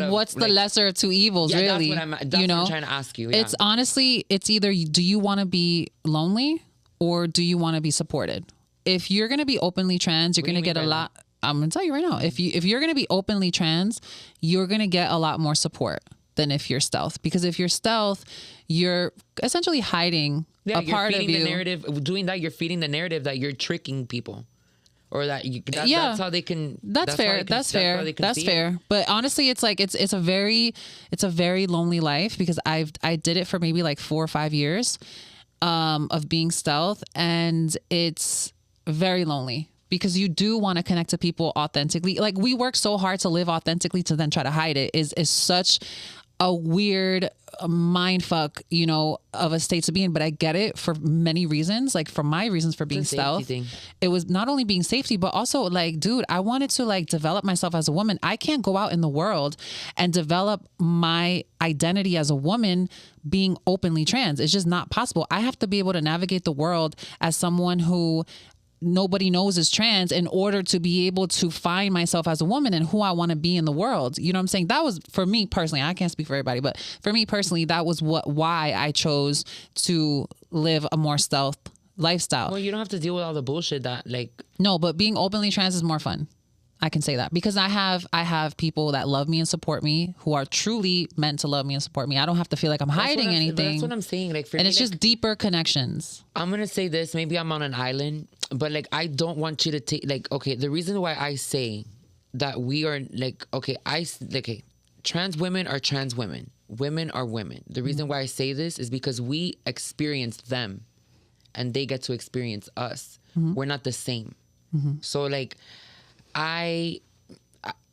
what's the lesser of two evils, really? That's what I'm trying to ask you. It's honestly, it's either do you want to be lonely or do you want to be supported? If you're going to be openly trans, you're going to get a lot. I'm going to tell you right now, if you're going to be openly trans, you're going to get a lot more support than if you're stealth, because if you're stealth, you're essentially hiding a part of you. The narrative, doing that, you're feeding the narrative that you're tricking people, or that that's how they can. That's fair. That's fair. But honestly, it's like it's a very lonely life, because I did it for maybe like 4 or 5 years of being stealth, and it's very lonely. Because you do want to connect to people authentically. Like, we work so hard to live authentically, to then try to hide it is such a weird mind fuck, you know, of a state to be in. But I get it for many reasons. Like, for my reasons for being stealth, it was not only being safety, but also like, dude, I wanted to like develop myself as a woman. I can't go out in the world and develop my identity as a woman being openly trans. It's just not possible. I have to be able to navigate the world as someone who nobody knows is trans, in order to be able to find myself as a woman and who I want to be in the world. You know what I'm saying? That was, for me personally, I can't speak for everybody, but for me personally, that was why I chose to live a more stealth lifestyle. Well, you don't have to deal with all the bullshit that like... No, but being openly trans is more fun. I can say that because I have people that love me and support me who are truly meant to love me and support me. I don't have to feel like I'm hiding anything. That's what I'm saying. Like, and it's like, just deeper connections. I'm going to say this. Maybe I'm on an island, but like, I don't want you to take, like, okay, the reason why I say that we are like, okay, trans women are trans women. Women are women. The reason why I say this is because we experience them and they get to experience us. We're not the same. So like, I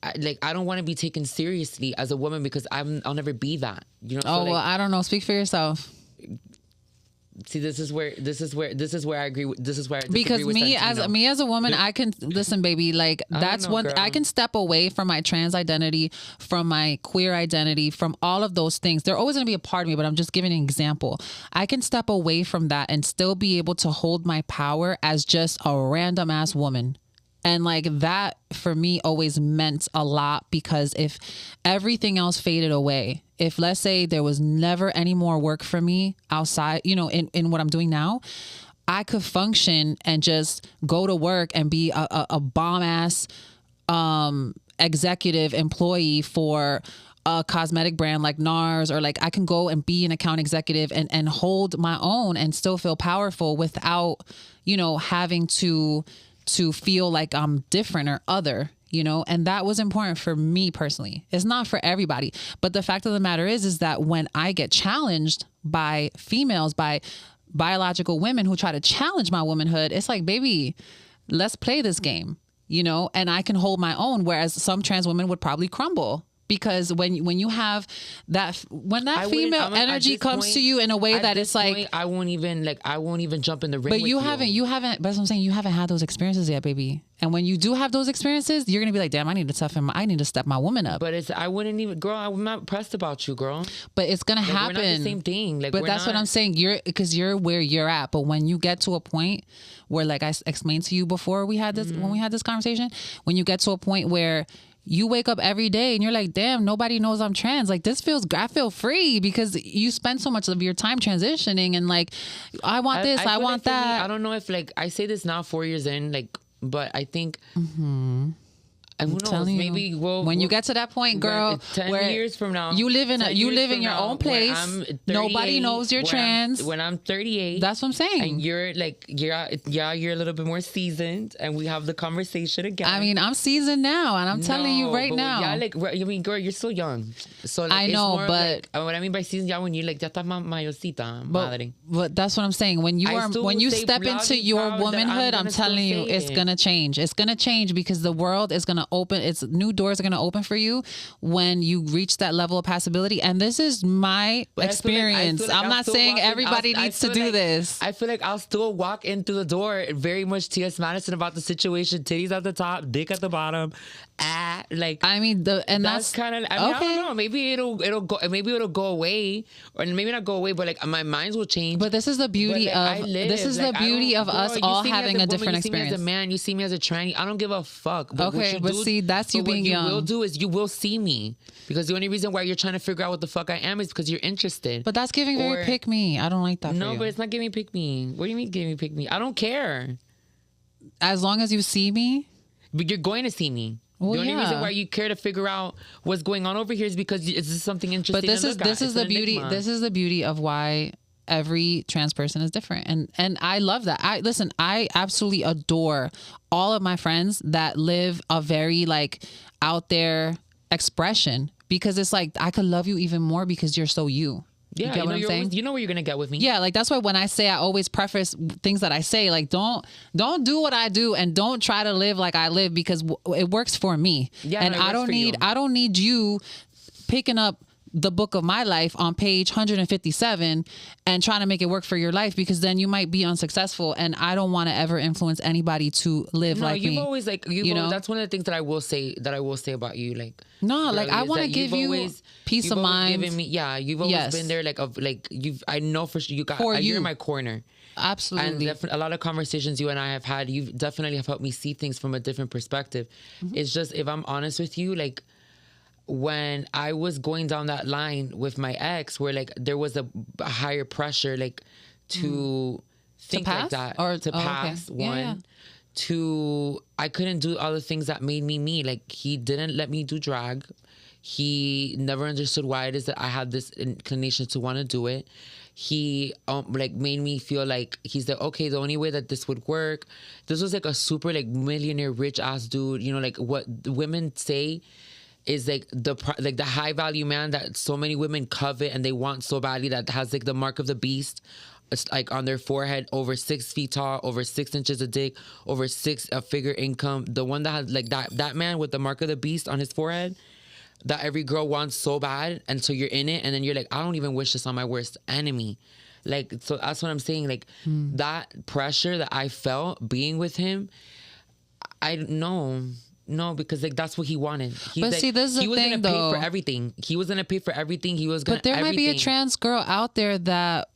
don't want to be taken seriously as a woman because I'll never be that. You know. Oh, so like, well, I don't know. Speak for yourself. See, this is where I agree with. This is where I disagree because with me as a woman, I can listen, baby. Like that's one. I can step away from my trans identity, from my queer identity, from all of those things. They're always going to be a part of me, but I'm just giving an example. I can step away from that and still be able to hold my power as just a random ass woman. And like that for me always meant a lot because if everything else faded away, if let's say there was never any more work for me outside, you know, in what I'm doing now, I could function and just go to work and be a bomb ass executive employee for a cosmetic brand like NARS, or like I can go and be an account executive and hold my own and still feel powerful without, you know, having to feel like I'm different or other, you know, and that was important for me personally. It's not for everybody, but the fact of the matter is that when I get challenged by females, by biological women who try to challenge my womanhood, it's like, baby, let's play this game, you know, and I can hold my own. Whereas some trans women would probably crumble. Because when you have that, when that female energy comes to you in a way that it's like, I won't even jump in the ring. But you haven't. That's what I'm saying. You haven't had those experiences yet, baby. And when you do have those experiences, you're gonna be like, damn, I need to step my woman up. But I wouldn't even, girl. I'm not pressed about you, girl. But it's gonna happen. We're not the same thing. Like, but that's what I'm saying. Because you're where you're at. But when you get to a point where, like I explained to you before, we had this when we had this conversation. When you get to a point where you wake up every day and you're like, damn, nobody knows I'm trans. Like I feel free because you spend so much of your time transitioning and like, I want this, I want that. I don't know if like, I say this now 4 years in, like, but I think, and who knows, maybe you get to that point, girl, 10 years from now, you live in your own place. Nobody knows you're trans. When I'm 38, that's what I'm saying. And you're like, you're a little bit more seasoned, and we have the conversation again. I mean, I'm seasoned now, and I'm telling you right now. Yeah, like, I mean, girl, you're still young. So like, I know, but like, what I mean by seasoned, yeah, when you're like, ya estás mayorcita, madre. But that's what I'm saying. When you step into your womanhood, I'm telling you, it's gonna change. It's gonna change because the world is gonna open. It's new doors are going to open for you when you reach that level of possibility. And this is my experience. I'm not saying everybody needs to do this. I feel like I'll still walk in through the door very much T.S. Madison about the situation. Titties at the top, dick at the bottom. Like, I mean, that's kind of, okay. I don't know. Maybe it'll go away, or maybe not go away, but like my minds will change. But this is the beauty of us all having a different experience. You see me as a man, you see me as a tranny. I don't give a fuck. But okay, but see, that's you being young. What you will do is you will see me, because the only reason why you're trying to figure out what the fuck I am is because you're interested. But that's giving very pick me. I don't like that. No, but it's not giving pick me. What do you mean giving pick me? I don't care. As long as you see me. But you're going to see me. Well, the only reason why you care to figure out what's going on over here is because it's just something interesting. But this is the beauty. This is the beauty of why every trans person is different, and I love that. I absolutely adore all of my friends that live a very like out there expression, because it's like I could love you even more because you're so you. Yeah, you know what I'm saying? You know what you're gonna get with me. Yeah, like that's why when I say, I always preface things that I say, like don't do what I do and don't try to live like I live, because it works for me. Yeah, and I don't need you picking up the book of my life on page 157 and trying to make it work for your life, because then you might be unsuccessful, and I don't want to ever influence anybody to live like me. You've always like you know, that's one of the things that I will say about you, like like I want to give you peace of mind. You've always been there, I know for sure you're in my corner. Absolutely. And a lot of conversations you and I have had, you definitely have helped me see things from a different perspective. It's just, if I'm honest with you, like when I was going down that line with my ex, where like there was a higher pressure, like to think like that, or to pass one, I couldn't do all the things that made me me. Like, he didn't let me do drag. He never understood why it is that I had this inclination to want to do it. He like made me feel like he's like, okay, the only way that this would work. This was like a super like millionaire rich ass dude. You know, like what women say is like the high value man that so many women covet and they want so badly, that has like the mark of the beast. It's like on their forehead, over 6 feet tall, over 6 inches of dick, over a figure income. The one that has like that man with the mark of the beast on his forehead, that every girl wants so bad, and so you're in it, and then you're like, I don't even wish this on my worst enemy. Like, so that's what I'm saying. Like, that pressure that I felt being with him, no, because like that's what he wanted. He's but like, see, this is he the was thing, gonna though. pay for everything. He was gonna pay for everything. He was gonna. But there might be a trans girl out there that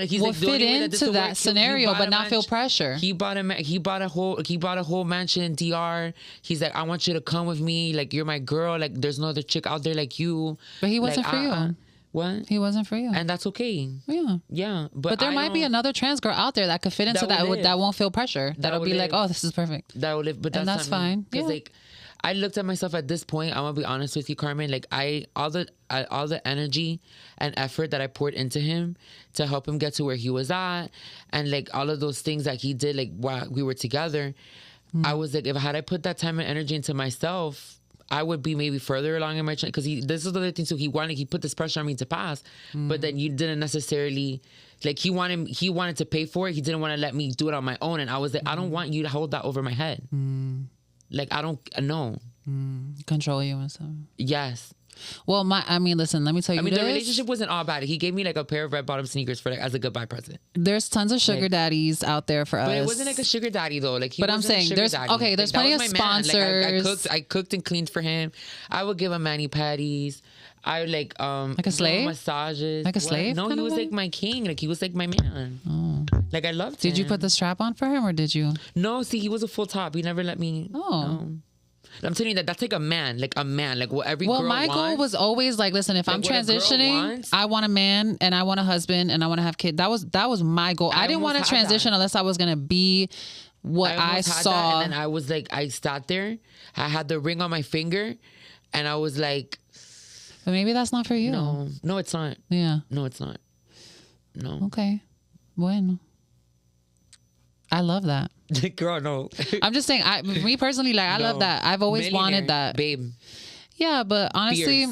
he's will like, fit into that scenario, but not feel pressure. He bought a whole mansion in DR. He's like, I want you to come with me. Like, you're my girl. Like, there's no other chick out there like you. But he wasn't like, for you. What? He wasn't for you. And that's okay. Yeah. Yeah. But there might be another trans girl out there that could fit into that won't feel pressure. That'll be like, oh, this is perfect. That will live. But that's fine. Because like, I looked at myself at this point. I'm gonna be honest with you, Carmen. Like, all the energy and effort that I poured into him to help him get to where he was at, and like all of those things that he did, like while we were together, I was like, if I put that time and energy into myself, I would be maybe further along in my journey. Because this is the other thing. So he put this pressure on me to pass, but then you didn't necessarily. Like, he wanted to pay for it. He didn't want to let me do it on my own, and I was like, I don't want you to hold that over my head. Like, I don't know. Control you and stuff. Yes. Well, listen, let me tell you. The relationship wasn't all bad. He gave me like a pair of red bottom sneakers for like as a goodbye present. There's tons of sugar daddies out there for us. But it wasn't like a sugar daddy though. Like, but I'm saying there's plenty of sponsors. Like, I cooked and cleaned for him. I would give him mani patties. I like a slave massages. Like a slave? No, he was like my king. Like, he was like my man. Oh. Like, I loved him. Did you put the strap on for him or did you? No, see, he was a full top. He never let me. Oh. No. I'm telling you that's like a man, like what every girl wants. Well, my goal was always like, listen, if I'm transitioning, I want a man and I want a husband and I want to have kids. That was my goal. I didn't want to transition unless I was gonna be what I saw. And then I was like, I sat there, I had the ring on my finger, and I was like, but maybe that's not for you. No, it's not. Yeah. No, it's not. No. Okay. Bueno. I love that. Girl, no. I'm just saying, me personally, like, I love that. I've always wanted that. Babe. Yeah, but honestly,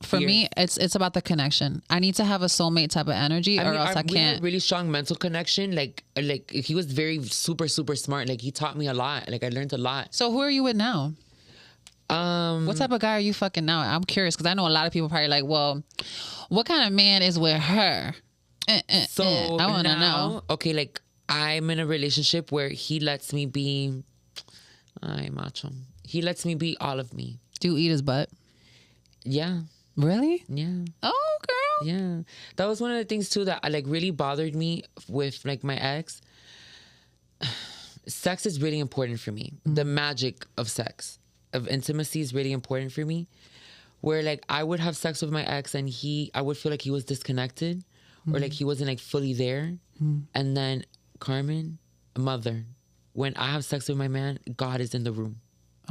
for me, it's about the connection. I need to have a soulmate type of energy, or else I can't. We had a really strong mental connection. Like he was very super, super smart. Like, he taught me a lot. Like, I learned a lot. So who are you with now? What type of guy are you fucking now? I'm curious, because I know a lot of people probably like, well, what kind of man is with her? So I want to know. Okay, like, I'm in a relationship where he lets me be, ay, macho. He lets me be all of me. Do you eat his butt? Yeah. Really? Yeah. Oh, girl. Yeah. That was one of the things too that like really bothered me with like my ex. Sex is really important for me. The magic of sex, of intimacy, is really important for me. Where like I would have sex with my ex and I would feel like he was disconnected, or like he wasn't like fully there. And then Carmen, mother, when I have sex with my man, God is in the room.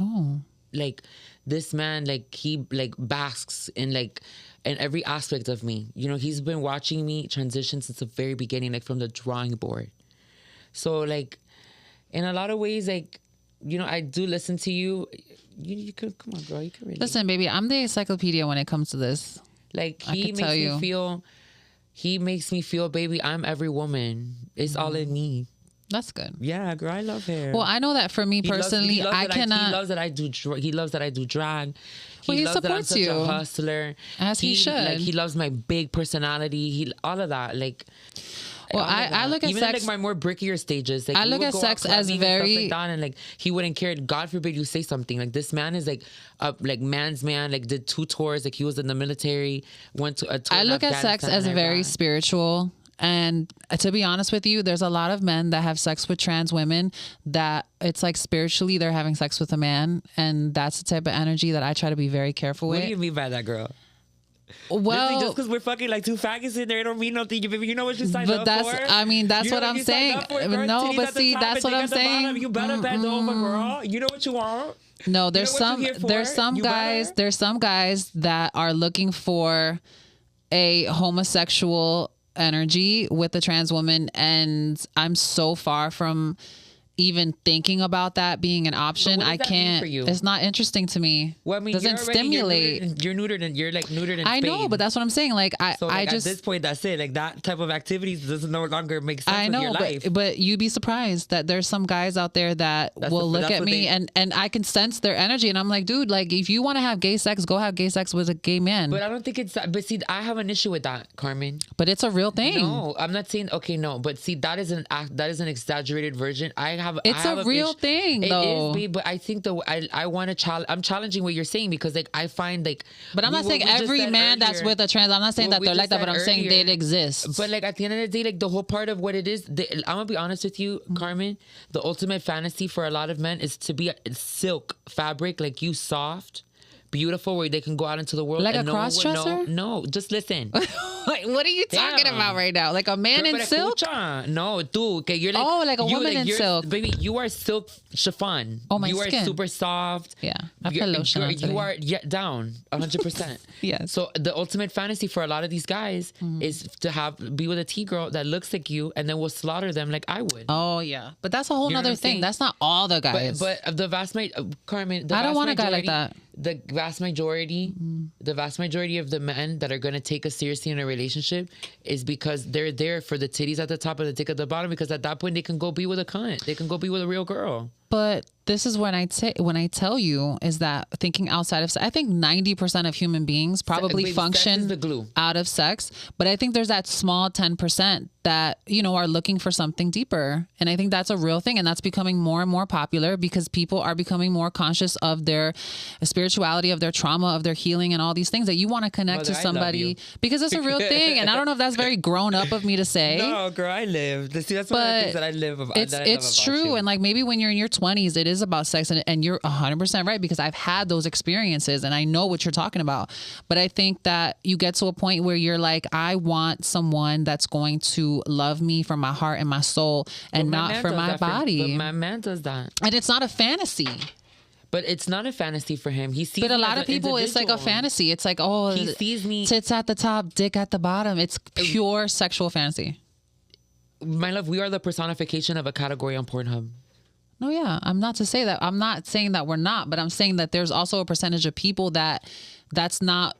Oh. Like, this man, like, he like basks in like in every aspect of me. You know, he's been watching me transition since the very beginning, like from the drawing board. So like, in a lot of ways, like, you know, I do listen to you. You could, come on, girl, you can really listen, baby. I'm the encyclopedia when it comes to this. Like, he makes me feel, baby, I'm every woman. It's all in me. That's good. Yeah, girl, I love him. Well, I know that for me personally, he loves that I do drag. He loves that I'm such a hustler. As he should. Like, he loves my big personality. All of that. Like, well, I look at even sex, like my more brickier stages. Like, I look at sex as very, like that, and like he wouldn't care. God forbid you say something. Like, this man is like a like man's man. Like, did 2 tours. Like, he was in the military. Went to a tour. I look at sex as very spiritual. And to be honest with you, there's a lot of men that have sex with trans women that it's like spiritually they're having sex with a man. And that's the type of energy that I try to be very careful with. What do you mean by that, girl? Well, just because we're fucking like two faggots in there, it don't mean nothing. You know what you signed up for? That's what I'm saying. No, but see, that's what I'm saying. You better bend over, girl. You know what you want. No, there's some guys that are looking for a homosexual energy with a trans woman, and I'm so far from even thinking about that being an option. I can't. It's not interesting to me. Well, I mean, doesn't stimulate. You're neutered in I know, but that's what I'm saying. Like I just at this point, that's it. Like that type of activities doesn't no longer make sense. I know, with your life. But you'd be surprised that there's some guys out there that will look at me and I can sense their energy, and I'm like, dude, like if you want to have gay sex, go have gay sex with a gay man. But I don't think it's. But see, I have an issue with that, Carmen. But it's a real thing. No, I'm not saying. Okay, no, but see, that is an exaggerated version. It's a real thing, though. It is, but I think I want to challenge. I'm challenging what you're saying because like I find like. But I'm not saying every man that's with a trans. I'm not saying that they're like that, but I'm saying they exist. But like at the end of the day, like the whole part of what it is, I'm gonna be honest with you, Carmen. The ultimate fantasy for a lot of men is to be a silk fabric, like you soft, beautiful, where they can go out into the world like and a cross-dresser. No, just listen. Like, what are you talking about right now? Like a man in silk? No, tú, que you're like like a woman in silk. Baby, you are silk chiffon. Oh, my you skin. are super soft. Yeah, I put lotion on today. You are down 100%. Yes. So the ultimate fantasy for a lot of these guys is to be with a T-girl that looks like you, and then we'll slaughter them like I would. Oh yeah, but that's a whole nother thing. That's not all the guys. But the vast majority, Carmen. I don't want a guy like that. The vast majority of the men that are going to take us seriously in a relationship is because they're there for the titties at the top and the dick at the bottom, because at that point they can go be with a cunt. They can go be with a real girl. But this is when I tell you is that thinking outside of sex, I think 90% of human beings probably function out of sex. But I think there's that small 10% that, are looking for something deeper. And I think that's a real thing. And that's becoming more and more popular because people are becoming more conscious of their spirituality, of their trauma, of their healing, and all these things that you want to connect to somebody because it's a real thing. And I don't know if that's very grown up of me to say. No, girl, I live. See, that's one of the things that I live about. It's true. And like maybe when you're in your 20s, it is about sex, and you're 100% right, because I've had those experiences and I know what you're talking about. But I think that you get to a point where you're like, I want someone that's going to love me for my heart and my soul and not for my body. But my man does that. And it's not a fantasy. But it's not a fantasy for him. He sees. But a lot of people, it's like a fantasy. It's like, oh, he sees me, tits at the top, dick at the bottom. It's pure sexual fantasy. My love, we are the personification of a category on Pornhub. No, yeah. I'm not saying that we're not, but I'm saying that there's also a percentage of people that's not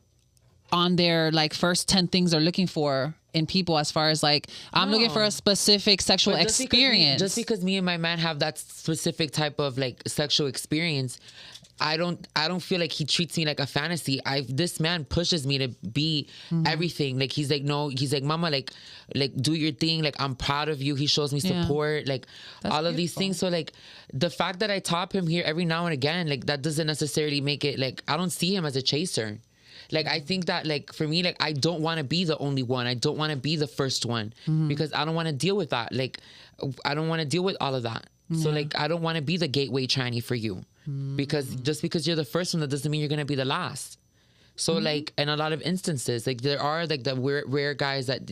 on their like first 10 things they're looking for in people, as far as like, I'm looking for a specific sexual experience. Just because me and my man have that specific type of like sexual experience, I don't feel like he treats me like a fantasy. This man pushes me to be everything. Like he's like, no, he's like, mama, like do your thing. Like I'm proud of you. He shows me support, like that's all of these things. So like the fact that I top him here every now and again, like that doesn't necessarily make it like I don't see him as a chaser. Like, I think that, like, for me, like, I don't want to be the only one. I don't want to be the first one because I don't want to deal with that. Like, I don't want to deal with all of that. So, like, I don't want to be the gateway tranny for you because just because you're the first one, that doesn't mean you're going to be the last. So, like, in a lot of instances, like, there are, like, the rare guys that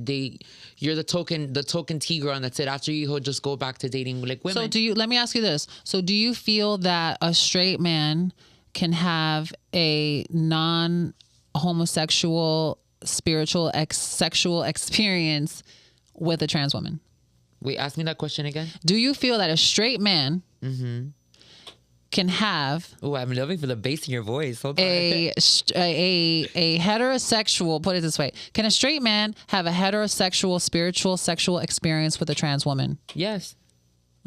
you're the token T-girl, and that's it. After he'll just go back to dating, like, women. So, let me ask you this. So, do you feel that a straight man can have a non-homosexual spiritual sexual experience with a trans woman? Wait, ask me that question again. Do you feel that a straight man can have? Oh, I'm loving for the bass in your voice. Hold on. A heterosexual. Put it this way: can a straight man have a heterosexual spiritual sexual experience with a trans woman? Yes.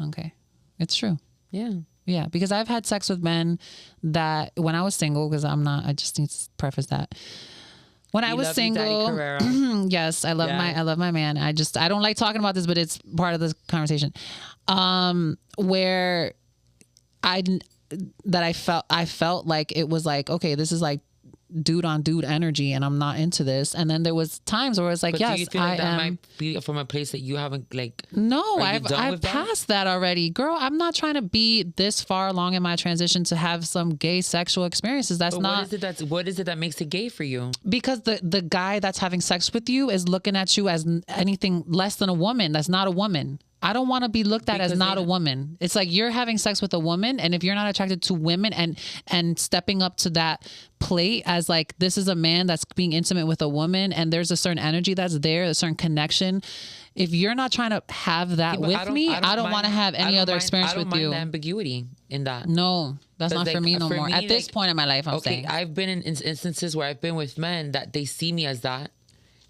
Okay, it's true. Yeah. Yeah, because I've had sex with men that when I was single, because I'm not, I just need to preface that. When I was single, yes, I love my man. I don't like talking about this, but it's part of the conversation. Where I felt like it was like, okay, this is like dude on dude energy and I'm not into this. And then there was times where it's like, but yes, do you feel like that might be from a place that you haven't like? No, I've passed that already, girl. I'm not trying to be this far along in my transition to have some gay sexual experiences. That's but not. What is it that makes it gay for you? Because the guy that's having sex with you is looking at you as anything less than a woman. That's not a woman. I don't want to be looked at as not a woman. It's like you're having sex with a woman, and if you're not attracted to women and stepping up to that plate as like, this is a man that's being intimate with a woman and there's a certain energy that's there, a certain connection. If you're not trying to have that with me, I don't want to have any other experience with you. I don't mind the ambiguity in that. No, that's not like, for me no more. At this point in my life, I'm saying. I've been in instances where I've been with men that they see me as that.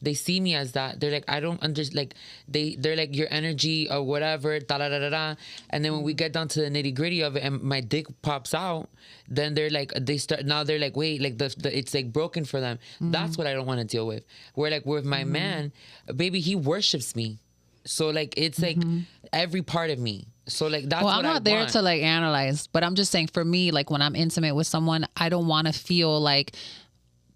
They see me as that. They're like, I don't understand. Like, they're like, your energy or whatever, da da da da da. And then when we get down to the nitty gritty of it, and my dick pops out, then they're like, they're like, wait, like it's like broken for them. Mm-hmm. That's what I don't want to deal with. Where like with my man, baby, he worships me. So like it's like every part of me. So like that's what I want. I'm not there to like analyze, but I'm just saying for me, like when I'm intimate with someone, I don't want to feel like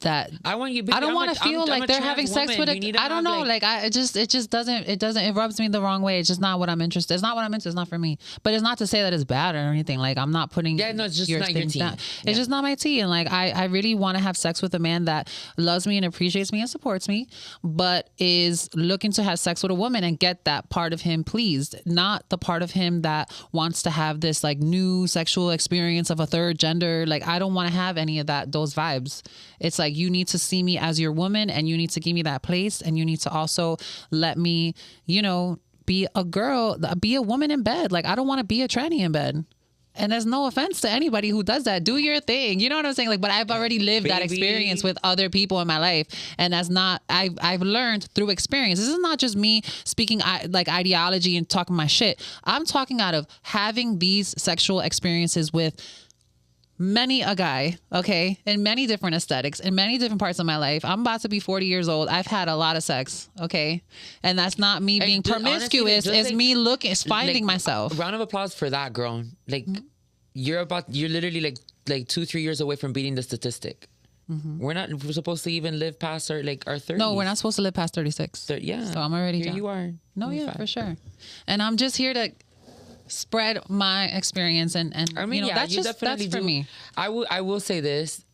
that. I want you. I don't want to feel like they're having sex with it. I don't know. Like it just doesn't. It rubs me the wrong way. It's just not what I'm interested. It's not what I'm into. It's not for me. But it's not to say that it's bad or anything. Like I'm not putting. Yeah, no, it's just not your tea. It's just not my tea. And like I really want to have sex with a man that loves me and appreciates me and supports me, but is looking to have sex with a woman and get that part of him pleased, not the part of him that wants to have this like new sexual experience of a third gender. Like I don't want to have any of those vibes. It's like, you need to see me as your woman and you need to give me that place and you need to also let me, be a girl, be a woman in bed. Like, I don't want to be a tranny in bed. And there's no offense to anybody who does that. Do your thing. You know what I'm saying? Like, but I've already lived that experience with other people in my life. And that's not, I've learned through experience. This is not just me speaking like ideology and talking my shit. I'm talking out of having these sexual experiences with many a guy, okay, in many different aesthetics, in many different parts of my life. I'm about to be 40 years old. I've had a lot of sex, okay? And that's not me being promiscuous. It's like, me finding myself. Round of applause for that, girl. Like, you're literally like 2-3 years away from beating the statistic. Mm-hmm. We're supposed to even live past our 30s. No, we're not supposed to live past 36. Yeah. So I'm already here. You are. No, yeah, for sure. And I'm just here to spread my experience and I mean, that's for me. I will say this.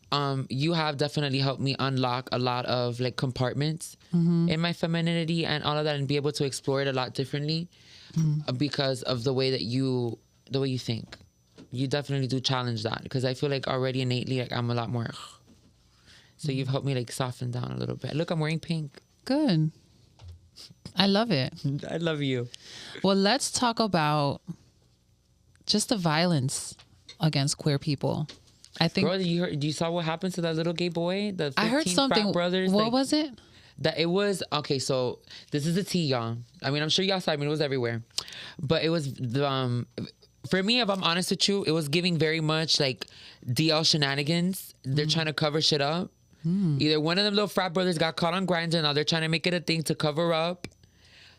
You have definitely helped me unlock a lot of like compartments in my femininity and all of that, and be able to explore it a lot differently because of the way you think. You definitely do challenge that, because I feel like already innately like I'm a lot more. So you've helped me like soften down a little bit. Look, I'm wearing pink. Good. I love it. I love you. Well, let's talk about just the violence against queer people. I think. Bro, you saw what happened to that little gay boy? The 15 I heard something. Frat brothers. What was it? That it was okay. So this is the tea, y'all. I mean, I'm sure y'all saw. I mean, it was everywhere, but it was the. For me, if I'm honest with you, it was giving very much like DL shenanigans. They're trying to cover shit up. Either one of them little frat brothers got caught on Grindr, now they're trying to make it a thing to cover up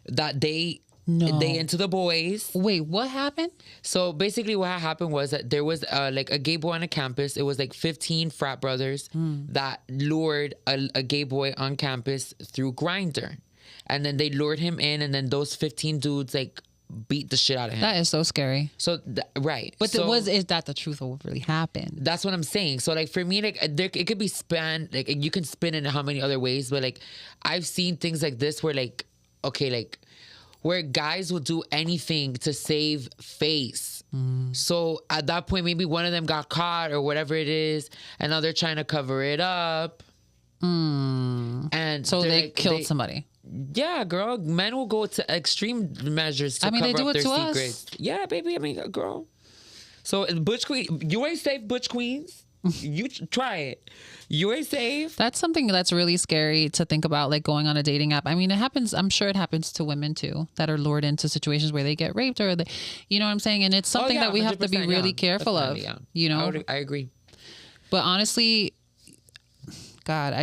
that they into the boys. Wait, what happened? So basically what happened was that there was like a gay boy on a campus. It was like 15 frat brothers that lured a gay boy on campus through Grindr. And then they lured him in, and then those 15 dudes like beat the shit out of him. That is so scary. So right. But is that the truth of what really happened? That's what I'm saying. So like for me, like it could be spun, like you can spin it in how many other ways, but like I've seen things like this where like, okay, like where guys will do anything to save face. So at that point, maybe one of them got caught or whatever it is, and now they're trying to cover it up. And so they killed somebody. Yeah, girl. Men will go to extreme measures to cover up their secrets. Yeah, baby. I mean, girl. So Butch Queen, you ain't safe, Butch Queens. You try it. You ain't safe. That's something that's really scary to think about, like going on a dating app. I mean, it happens. I'm sure it happens to women too, that are lured into situations where they get raped or you know what I'm saying? And it's something that we have to be really careful of. Yeah. You know? I agree. But honestly, God,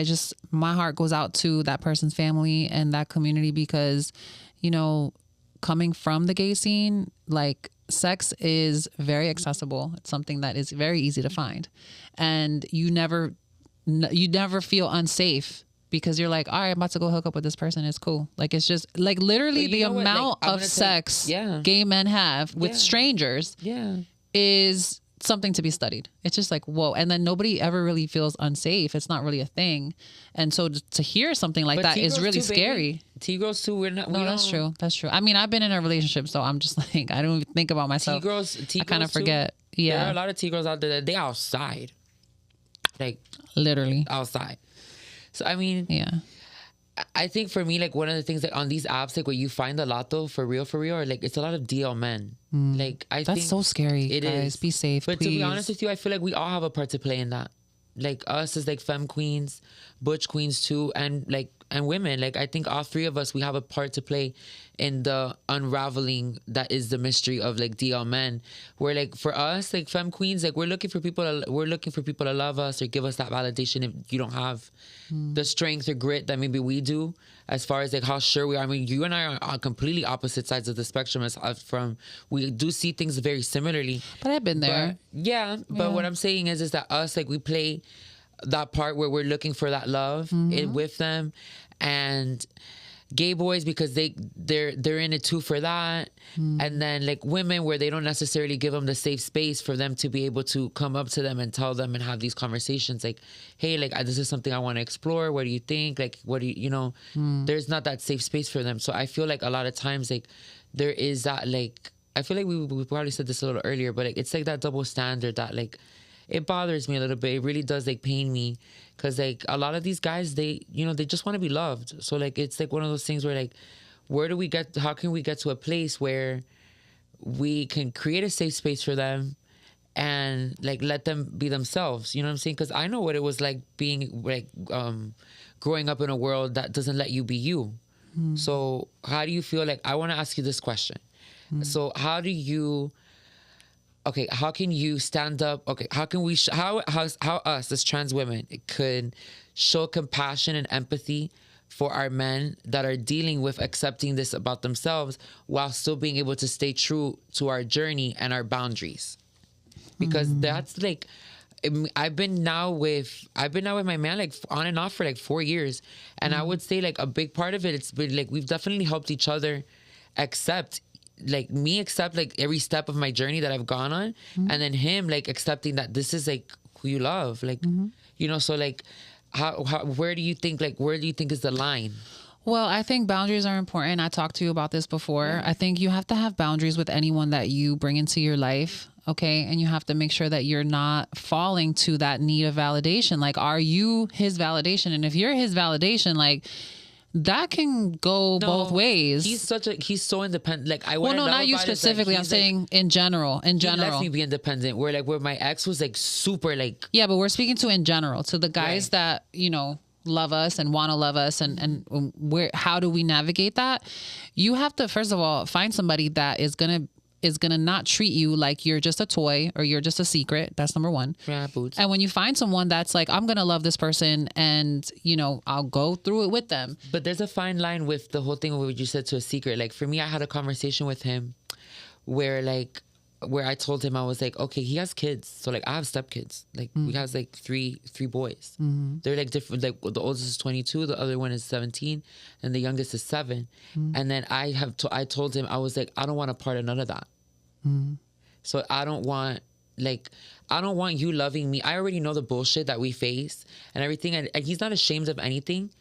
my heart goes out to that person's family and that community, because, you know, coming from the gay scene, like sex is very accessible. It's something that is very easy to find. And you never you never feel unsafe because you're like, all right, I'm about to go hook up with this person. It's cool. Like, it's just like literally the amount of sex gay men have with strangers is something to be studied. It's just like, whoa. And then nobody ever really feels unsafe. It's not really a thing. And so to hear something like that is really scary. T-girls too. No, that's true. That's true. I mean, I've been in a relationship, so I'm just like, I don't even think about myself. T-girls I kind of forget. Yeah. There are a lot of T-girls out there that they outside. Like literally outside. So I mean, yeah. I think for me, like one of the things like on these apps, like where you find a lot though, for real, or like it's a lot of DL men. Like I think that's so scary. It guys. is. Be safe. But please. to be honest with you, I feel like we all have a part to play in that. Like us as like femme queens, butch queens too, and women. Like I think all three of us, we have a part to play in the unraveling that is the mystery of like DL men. Where like for us, like femme queens, like we're looking for people to love us or give us that validation if you don't have the strength or grit that maybe we do, as far as like how sure we are. I mean, you and I are on completely opposite sides of the spectrum we do see things very similarly. But I've been there. But what I'm saying is that us, like we play that part where we're looking for that love with them, and gay boys because they're in it too for that, and then like women where they don't necessarily give them the safe space for them to be able to come up to them and tell them and have these conversations like, hey, like this is something I want to explore. What do you think? Like, what do you know? There's not that safe space for them. So I feel like a lot of times like there is that like, I feel like we probably said this a little earlier, but like it's like that double standard that like it bothers me a little bit. It really does like pain me because like a lot of these guys, they just want to be loved. So like it's like one of those things where like how can we get to a place where we can create a safe space for them and like let them be themselves, you know what I'm saying? Because I know what it was like being like growing up in a world that doesn't let you be you. So how do you feel? Like I want to ask you this question. So how can you stand up? Okay, how can we how us as trans women could show compassion and empathy for our men that are dealing with accepting this about themselves while still being able to stay true to our journey and our boundaries? Because that's like, I've been now with my man like on and off for like 4 years, and I would say like a big part of it's been like we've definitely helped each other accept like every step of my journey that I've gone on, and then him like accepting that this is like who you love, like so like how where do you think is the line? Well, I think boundaries are important. I talked to you about this before. I think you have to have boundaries with anyone that you bring into your life. Okay. And you have to make sure that you're not falling to that need of validation. Like, are you his validation? And if you're his validation, like that can go both ways. He's so independent. Like not you specifically. I'm saying in general. He lets me be independent. Where my ex was like super like. Yeah, but we're speaking to in general, to the guys that love us and want to love us, and how do we navigate that? You have to first of all find somebody that is gonna not treat you like you're just a toy or you're just a secret. That's number one. Yeah, boots. And when you find someone that's like, I'm going to love this person and, I'll go through it with them. But there's a fine line with the whole thing of what you said to a secret. Like for me, I had a conversation with him where I told him, I was like, okay, he has kids. So like I have stepkids. Like we have like three boys. They're like different. Like the oldest is 22, the other one is 17, and the youngest is 7. And then I told him, I was like, I don't want a part of none of that. So I don't want you loving me. I already know the bullshit that we face and everything. And he's not ashamed of anything.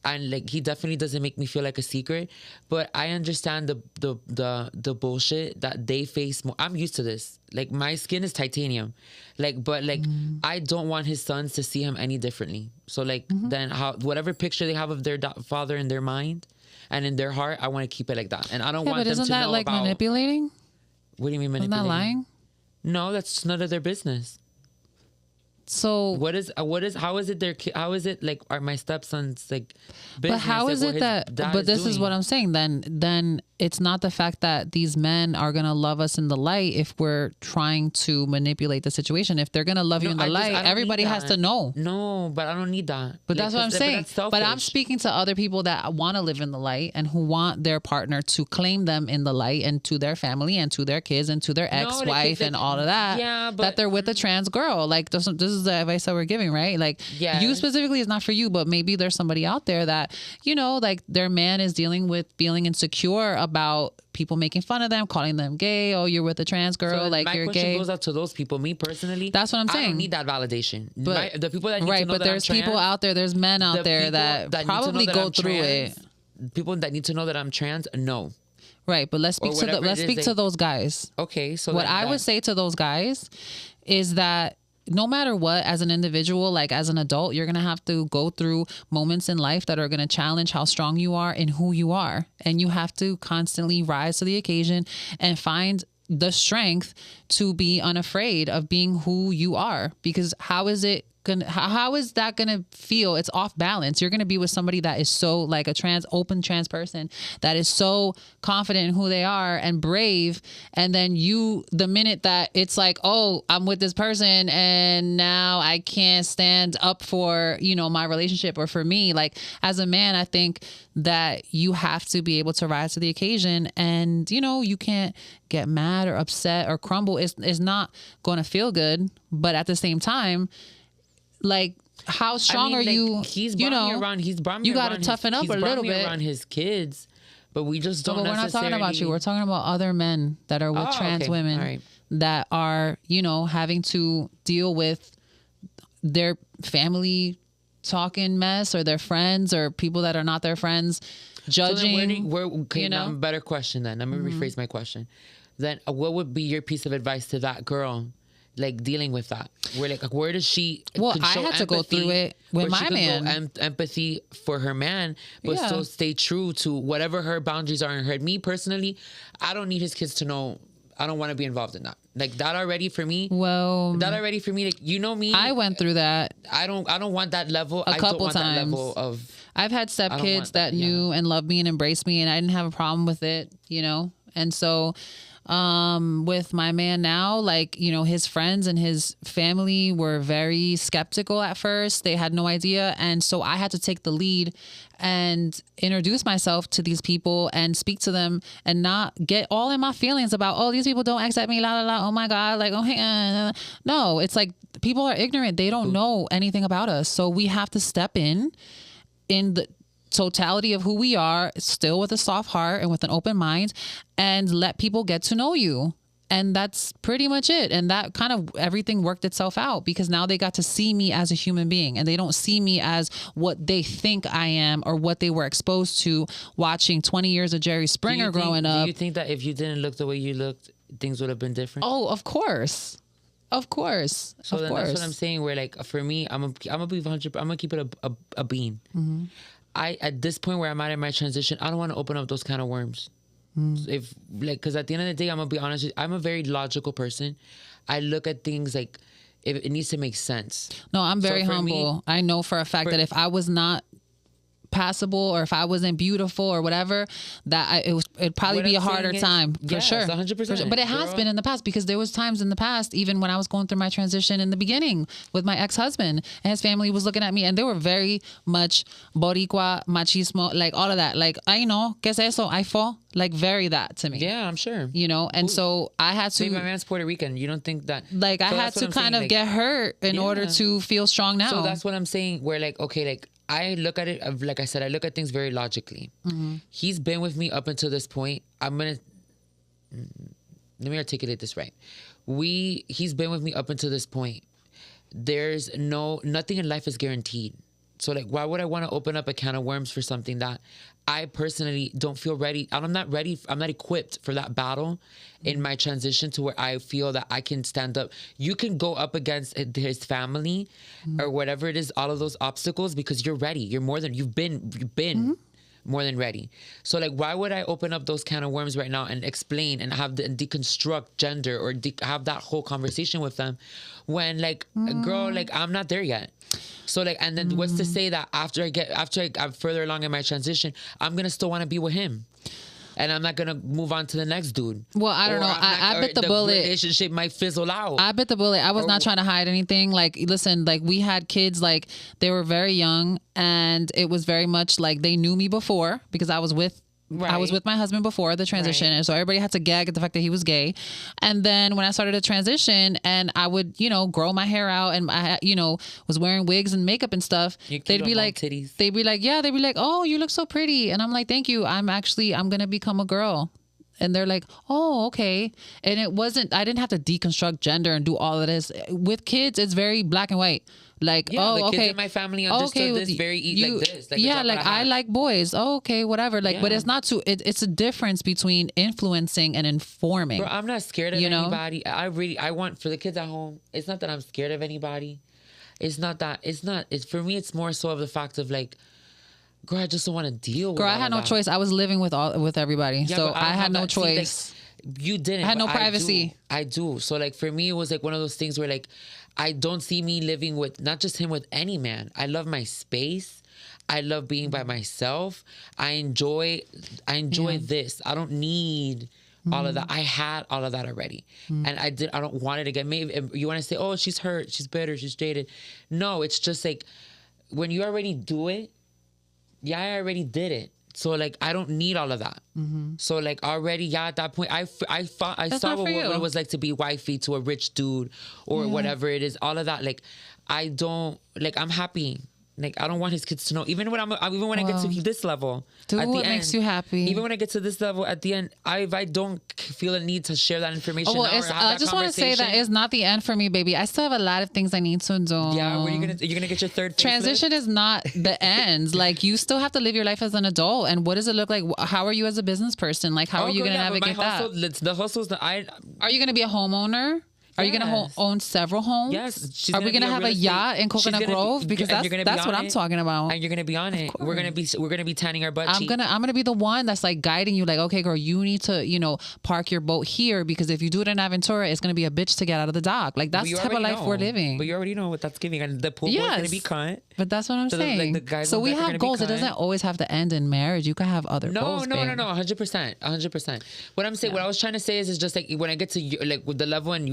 And like he definitely doesn't make me feel like a secret, but I understand the bullshit that they face more. I'm used to this. Like my skin is titanium, but I don't want his sons to see him any differently. So then whatever picture they have of their father in their mind and in their heart, I want to keep it like that. And I don't want them to know about. Isn't that like manipulating? What do you mean manipulating? Isn't that lying? No, that's none of their business. So how is it like are my stepsons like business? But how is it that but this is what I'm saying then it's not the fact that these men are going to love us in the light if we're trying to manipulate the situation. If they're going to love you in the light, everybody has to know. No, but I don't need that. But that's what I'm saying. But I'm speaking to other people that want to live in the light and who want their partner to claim them in the light and to their family and to their kids and to their ex-wife and all of that. Yeah, but that they're with a trans girl. Like this is the advice that we're giving, right? Like you specifically is not for you, but maybe there's somebody out there that, you know, like their man is dealing with feeling insecure about people making fun of them, calling them gay. Oh, you're with a trans girl, so like you're gay. My question goes out to those people. Me personally, that's what I'm saying. I don't need that validation. But the people that need right, to know but that there's I'm trans, people out there. There's men out there that probably go through it. People that need to know that I'm trans, no. Right, but let's speak to those guys. Okay, so what I would say to those guys is that no matter what, as an individual, like as an adult, you're going to have to go through moments in life that are going to challenge how strong you are and who you are. And you have to constantly rise to the occasion and find the strength to be unafraid of being who you are. Because how is that gonna feel? It's off balance. You're gonna be with somebody that is so like a open trans person that is so confident in who they are and brave, and then the minute that it's like, oh, I'm with this person and now I can't stand up for, you know, my relationship or for me. Like as a man, I think that you have to be able to rise to the occasion, and you know, you can't get mad or upset or crumble. It's not going to feel good, but at the same time, like, how strong are you? He's brought me around. He's brought me. You got to toughen up a little bit around his kids, but we just don't. But we're not talking about you. We're talking about other men that are with trans women that are, you know, having to deal with their family talking mess or their friends or people that are not their friends judging. You know, better question then. Let me rephrase my question. Then, what would be your piece of advice to that girl? Like dealing with that, where does she? Well, I had to go through it with my man. Empathy for her man, but still stay true to whatever her boundaries are in her. Me personally, I don't need his kids to know. I don't want to be involved in that. Like that already for me. Well, that already for me. Like, you know me. I went through that. I don't want that level. A couple times. That level of. I've had stepkids that knew and loved me and embraced me, and I didn't have a problem with it. You know, and so. With my man now, like, you know, his friends and his family were very skeptical at first. They had no idea. And so I had to take the lead and introduce myself to these people and speak to them and not get all in my feelings about, oh, these people don't accept me, la, la, la. Oh my God. Like, oh, no, it's like people are ignorant. They don't know anything about us. So we have to step in the totality of who we are, still with a soft heart and with an open mind, and let people get to know you. And that's pretty much it. And that kind of everything worked itself out because now they got to see me as a human being and they don't see me as what they think I am or what they were exposed to watching 20 years of Jerry Springer growing up. Do you think that if you didn't look the way you looked, things would have been different? Oh, of course. Of course. So then that's what I'm saying, where like for me, I'm gonna be 100. I'm gonna keep it a bean. Mm-hmm. At this point where I'm at in my transition, I don't want to open up those kind of worms. If like, because at the end of the day, I'm gonna be honest, I'm a very logical person. I look at things like if it needs to make sense. No, I'm very humble. Me, I know for a fact that if I was not passable or if I wasn't beautiful or whatever, that it'd probably be a harder time for sure. 100%. But it has been in the past because there was times in the past, even when I was going through my transition in the beginning with my ex-husband and his family was looking at me and they were very much boricua, machismo, like all of that. Like, I know, ¿qué es eso? I fall. Like very that to me. Yeah, I'm sure. You know, and so I had to. My man's Puerto Rican. You don't think that? Like I had to kind of get hurt in order to feel strong now. So that's what I'm saying. Where like, okay, like I look at it, like I said, I look at things very logically. Mm-hmm. He's been with me up until this point. Let me articulate this right. He's been with me up until this point. There's nothing in life is guaranteed. So like, why would I want to open up a can of worms for something that I personally don't feel ready? I'm not ready. I'm not equipped for that battle in my transition to where I feel that I can stand up. You can go up against his family or whatever it is, all of those obstacles because you're ready. You've been more than ready. So like, why would I open up those can of worms right now and explain and have deconstruct gender or have that whole conversation with them when like, girl, like I'm not there yet. So like, and then what's to say that after I'm further along in my transition, I'm gonna still want to be with him. and I'm not gonna move on to the next dude. Well, I don't know. I bit the bullet. Relationship might fizzle out. I bit the bullet. I was not trying to hide anything. Like, listen, like we had kids, like they were very young, and it was very much like they knew me before because I was with my husband before the transition. And so everybody had to gag at the fact that he was gay. And then when I started to transition and I would, grow my hair out and I, was wearing wigs and makeup and stuff, they'd be like, oh, you look so pretty. And I'm like, thank you. I'm going to become a girl. And they're like, oh, okay. And I didn't have to deconstruct gender and do all of this. With kids, it's very black and white. Like, the kids okay, in my family understood this very like this. Like, I like boys. Oh, okay, whatever. Like, but it's not too. It's a difference between influencing and informing. Bro, I'm not scared of anybody. I want for the kids at home. It's not that I'm scared of anybody. It's not that. It's for me. It's more so of the fact of like, girl, I just don't want to deal with. Girl, I had no choice. I was living with everybody, so I had no choice. See, like, you didn't. I had no privacy. I do. So like for me, it was like one of those things where like I don't see me living with not just him, with any man. I love my space. I love being by myself. I enjoy this. I don't need all of that. I had all of that already, and I don't want it again. Maybe you want to say, oh, she's hurt, she's bitter, she's jaded. No, it's just like when you already do it. Yeah, I already did it. So like I don't need all of that. So like already, at that point, I saw what it was like to be wifey to a rich dude or whatever it is. All of that, like I don't like. I'm happy. Like I don't want his kids to know. Even when I get to this level, do what makes you happy. Even when I get to this level, at the end, if I don't feel a need to share that information. I just want to say that it's not the end for me, baby. I still have a lot of things I need to do. Yeah, you're gonna get your third transition is not the end. Like you still have to live your life as an adult. And what does it look like? How are you as a business person? Like how are you gonna navigate that? The hustle's Are you gonna be a homeowner? Are you going to own several homes? Yes. Are we going to have a yacht in Coconut Grove? Because that's what I'm talking about. And you're going to be on it. We're going to be tanning our butt cheek. I'm going to be the one that's like guiding you like, okay, girl, you need to, park your boat here because if you do it in Aventura, it's going to be a bitch to get out of the dock. Like that's the type of life we're living. But you already know what that's giving. And the pool boy's going to be cut. But that's what I'm saying. So we have goals. It doesn't always have to end in marriage. You can have other goals. No. 100%. What I'm saying, what I was trying to say is just like when I get to like with the level and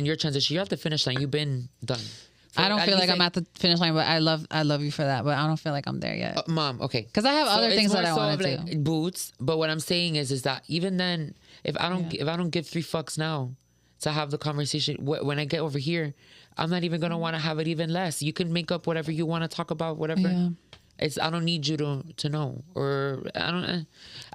your transition, you're at the finish line. You've been done. I don't feel like I'm at the finish line, but I love you for that. But I don't feel like I'm there yet. Mom, okay. Because I have other things that I want to do. Boots. But what I'm saying is that even then, if I don't give 3 fucks now to have the conversation, when I get over here, I'm not even gonna want to have it even less. You can make up whatever you want to talk about, whatever. Yeah. I don't need you to know, or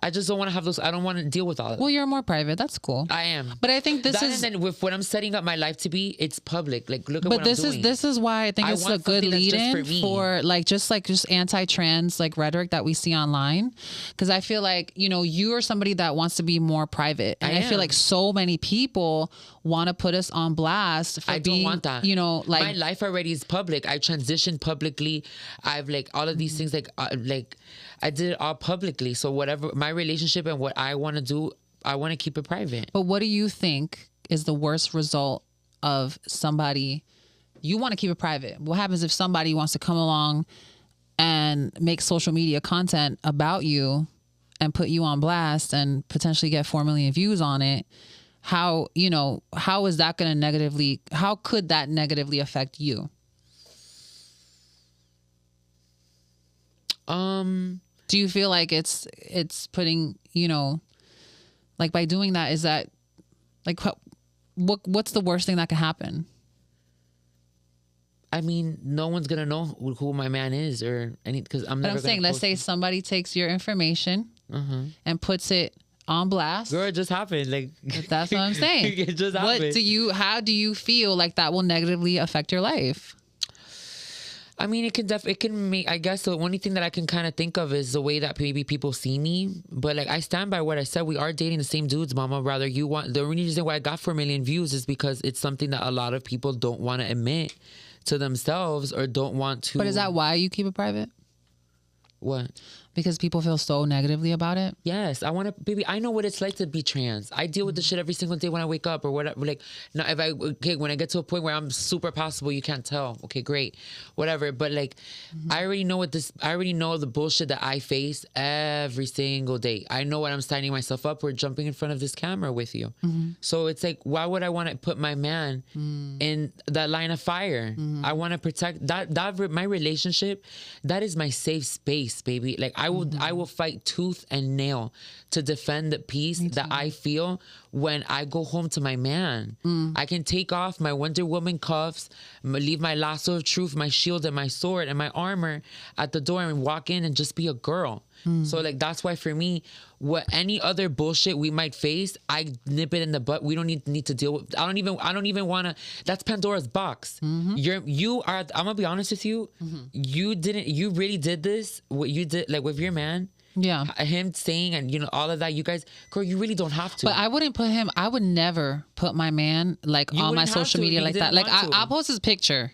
I just don't want to have those. I don't want to deal with all of that. Well, you're more private. That's cool. I am. But I think this is. And then with what I'm setting up my life to be, it's public. Like, look at what I'm doing. But this is why I think it's a good lead-in for just anti-trans like rhetoric that we see online. Because I feel like, you are somebody that wants to be more private. And I feel like so many people want to put us on blast for don't want that. My life already is public. I transitioned publicly. I've like all of these things like I did it all publicly. So whatever my relationship and what I want to do, I want to keep it private. But what do you think is the worst result of somebody? You want to keep it private. What happens if somebody wants to come along and make social media content about you and put you on blast and potentially get 4 million views on it? How is that going to how could that negatively affect you? Do you feel like it's putting, like by doing that, is that like, what's the worst thing that could happen? I mean, no one's going to know who my man is or any, because I'm never. But I'm saying, let's say somebody takes your information and puts it on blast. Girl, it just happened. Like, that's what I'm saying. It just happened. How do you feel like that will negatively affect your life? I mean, it can make, I guess the only thing that I can kind of think of is the way that maybe people see me. But like, I stand by what I said. We are dating the same dudes, mama. The only reason why I got 4 million views is because it's something that a lot of people don't want to admit to themselves or don't want to. But is that why you keep it private? What? Because people feel so negatively about it. Yes, I want to, baby. I know what it's like to be trans. I deal with this shit every single day when I wake up or whatever. Like, no, when I get to a point where I'm super possible, you can't tell. Okay, great, whatever. But like, I already know I already know the bullshit that I face every single day. I know what I'm signing myself up for, jumping in front of this camera with you. So it's like, why would I want to put my man in that line of fire? I want to protect my relationship. That is my safe space, baby. Like, I will fight tooth and nail to defend the peace that I feel when I go home to my man. I can take off my Wonder Woman cuffs, leave my lasso of truth, my shield and my sword and my armor at the door and walk in and just be a girl. So like, that's why for me, what any other bullshit we might face, I nip it in the butt. We don't need to deal with. I don't even want to. That's Pandora's box. You are. I'm gonna be honest with you. You really did this. What you did, like with your man. Yeah. Him saying and all of that. You guys, girl, you really don't have to. But I wouldn't put him. I would never put my man like on my social media like that. Like I'll post his picture.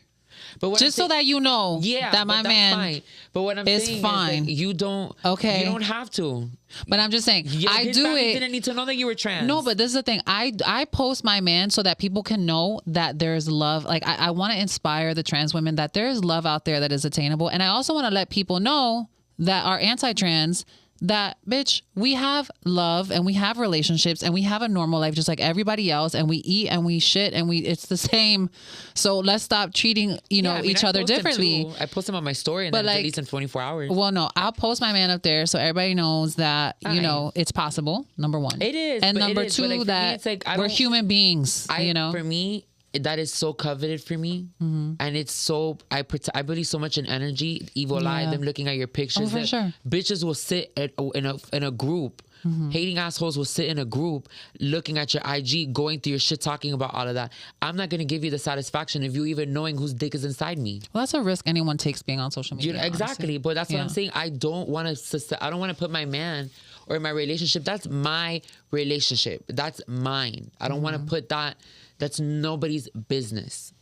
But just so that you know that my man fine. But what I'm saying fine. Is, like, you don't have to. But I'm just saying, I do it. Didn't need to know that you were trans. No, but this is the thing. I post my man so that people can know that there's love. Like I want to inspire the trans women that there is love out there that is attainable. And I also want to let people know that are anti-trans that, bitch, we have love and we have relationships and we have a normal life just like everybody else, and we eat and we shit and it's the same. So let's stop treating each other differently. I post them on my story and then at least in 24 hours. Well, no, I'll post my man up there so everybody knows that it's possible. Number one, it is, and number two, that we're human beings. For me, that is so coveted for me, and it's so I believe so much in energy. Evil eye, them looking at your pictures. For sure. Bitches will sit in a group. Hating assholes will sit in a group looking at your IG, going through your shit, talking about all of that. I'm not gonna give you the satisfaction of you even knowing whose dick is inside me. Well, that's a risk anyone takes being on social media. Exactly, honestly. But that's what I'm saying. I don't want to put my man or my relationship. That's my relationship. That's mine. I don't want to put that. That's nobody's business.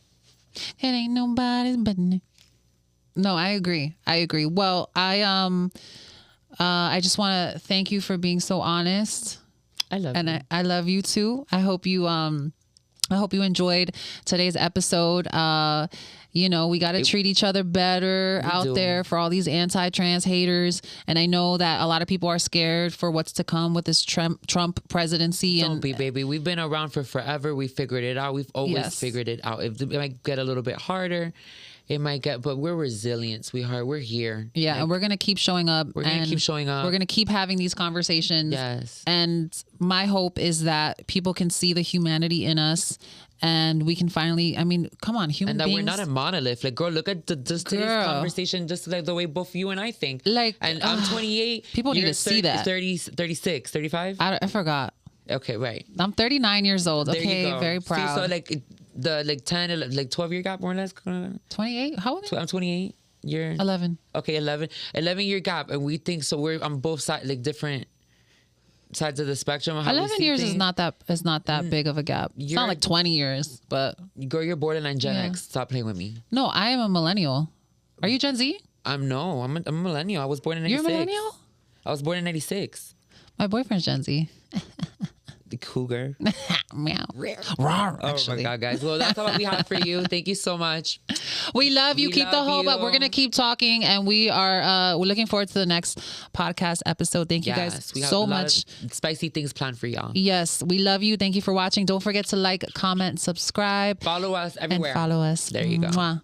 It ain't nobody's business. No, I agree. Well, I just want to thank you for being so honest. I love you. I love you too. I hope you enjoyed today's episode. We got to treat each other better there for all these anti-trans haters. And I know that a lot of people are scared for what's to come with this Trump presidency. Don't be, baby. We've been around for forever. We figured it out. We've always figured it out. It might get a little bit harder. It might get, but we're resilient, sweetheart. We're here. Yeah, and we're going to keep showing up. We're going to keep showing up. We're going to keep having these conversations. Yes. And my hope is that people can see the humanity in us, and we can finally, come on, human beings. And that we're not a monolith. Like, girl, look at today's conversation, just like the way both you and I think. Like, and I'm 28. People need to see that. 30, 36, 35? I forgot. Okay, right. I'm 39 years old. There okay, very proud. See, so like the 10, 12 year gap more or less. 28? How old are you? I'm 28. You're 11. Okay, 11 year gap, and we think so. We're on both sides, like different sides of the spectrum. 11 years is not that big of a gap. It's not like 20 years, but girl, you're borderline Gen X. Stop playing with me. No, I am a millennial. Are you Gen Z? I'm a millennial. I was born in 96. You're a millennial? I was born in 96. My boyfriend's Gen Z. The cougar. Meow. Rawr, oh my God, guys. Well, that's all we have for you. Thank you so much. We love you. Keep the hope up. We're going to keep talking, and we're looking forward to the next podcast episode. Thank you guys so much. Spicy things planned for y'all. Yes, we love you. Thank you for watching. Don't forget to like, comment, subscribe. Follow us everywhere. And follow us. There you go. Mwah.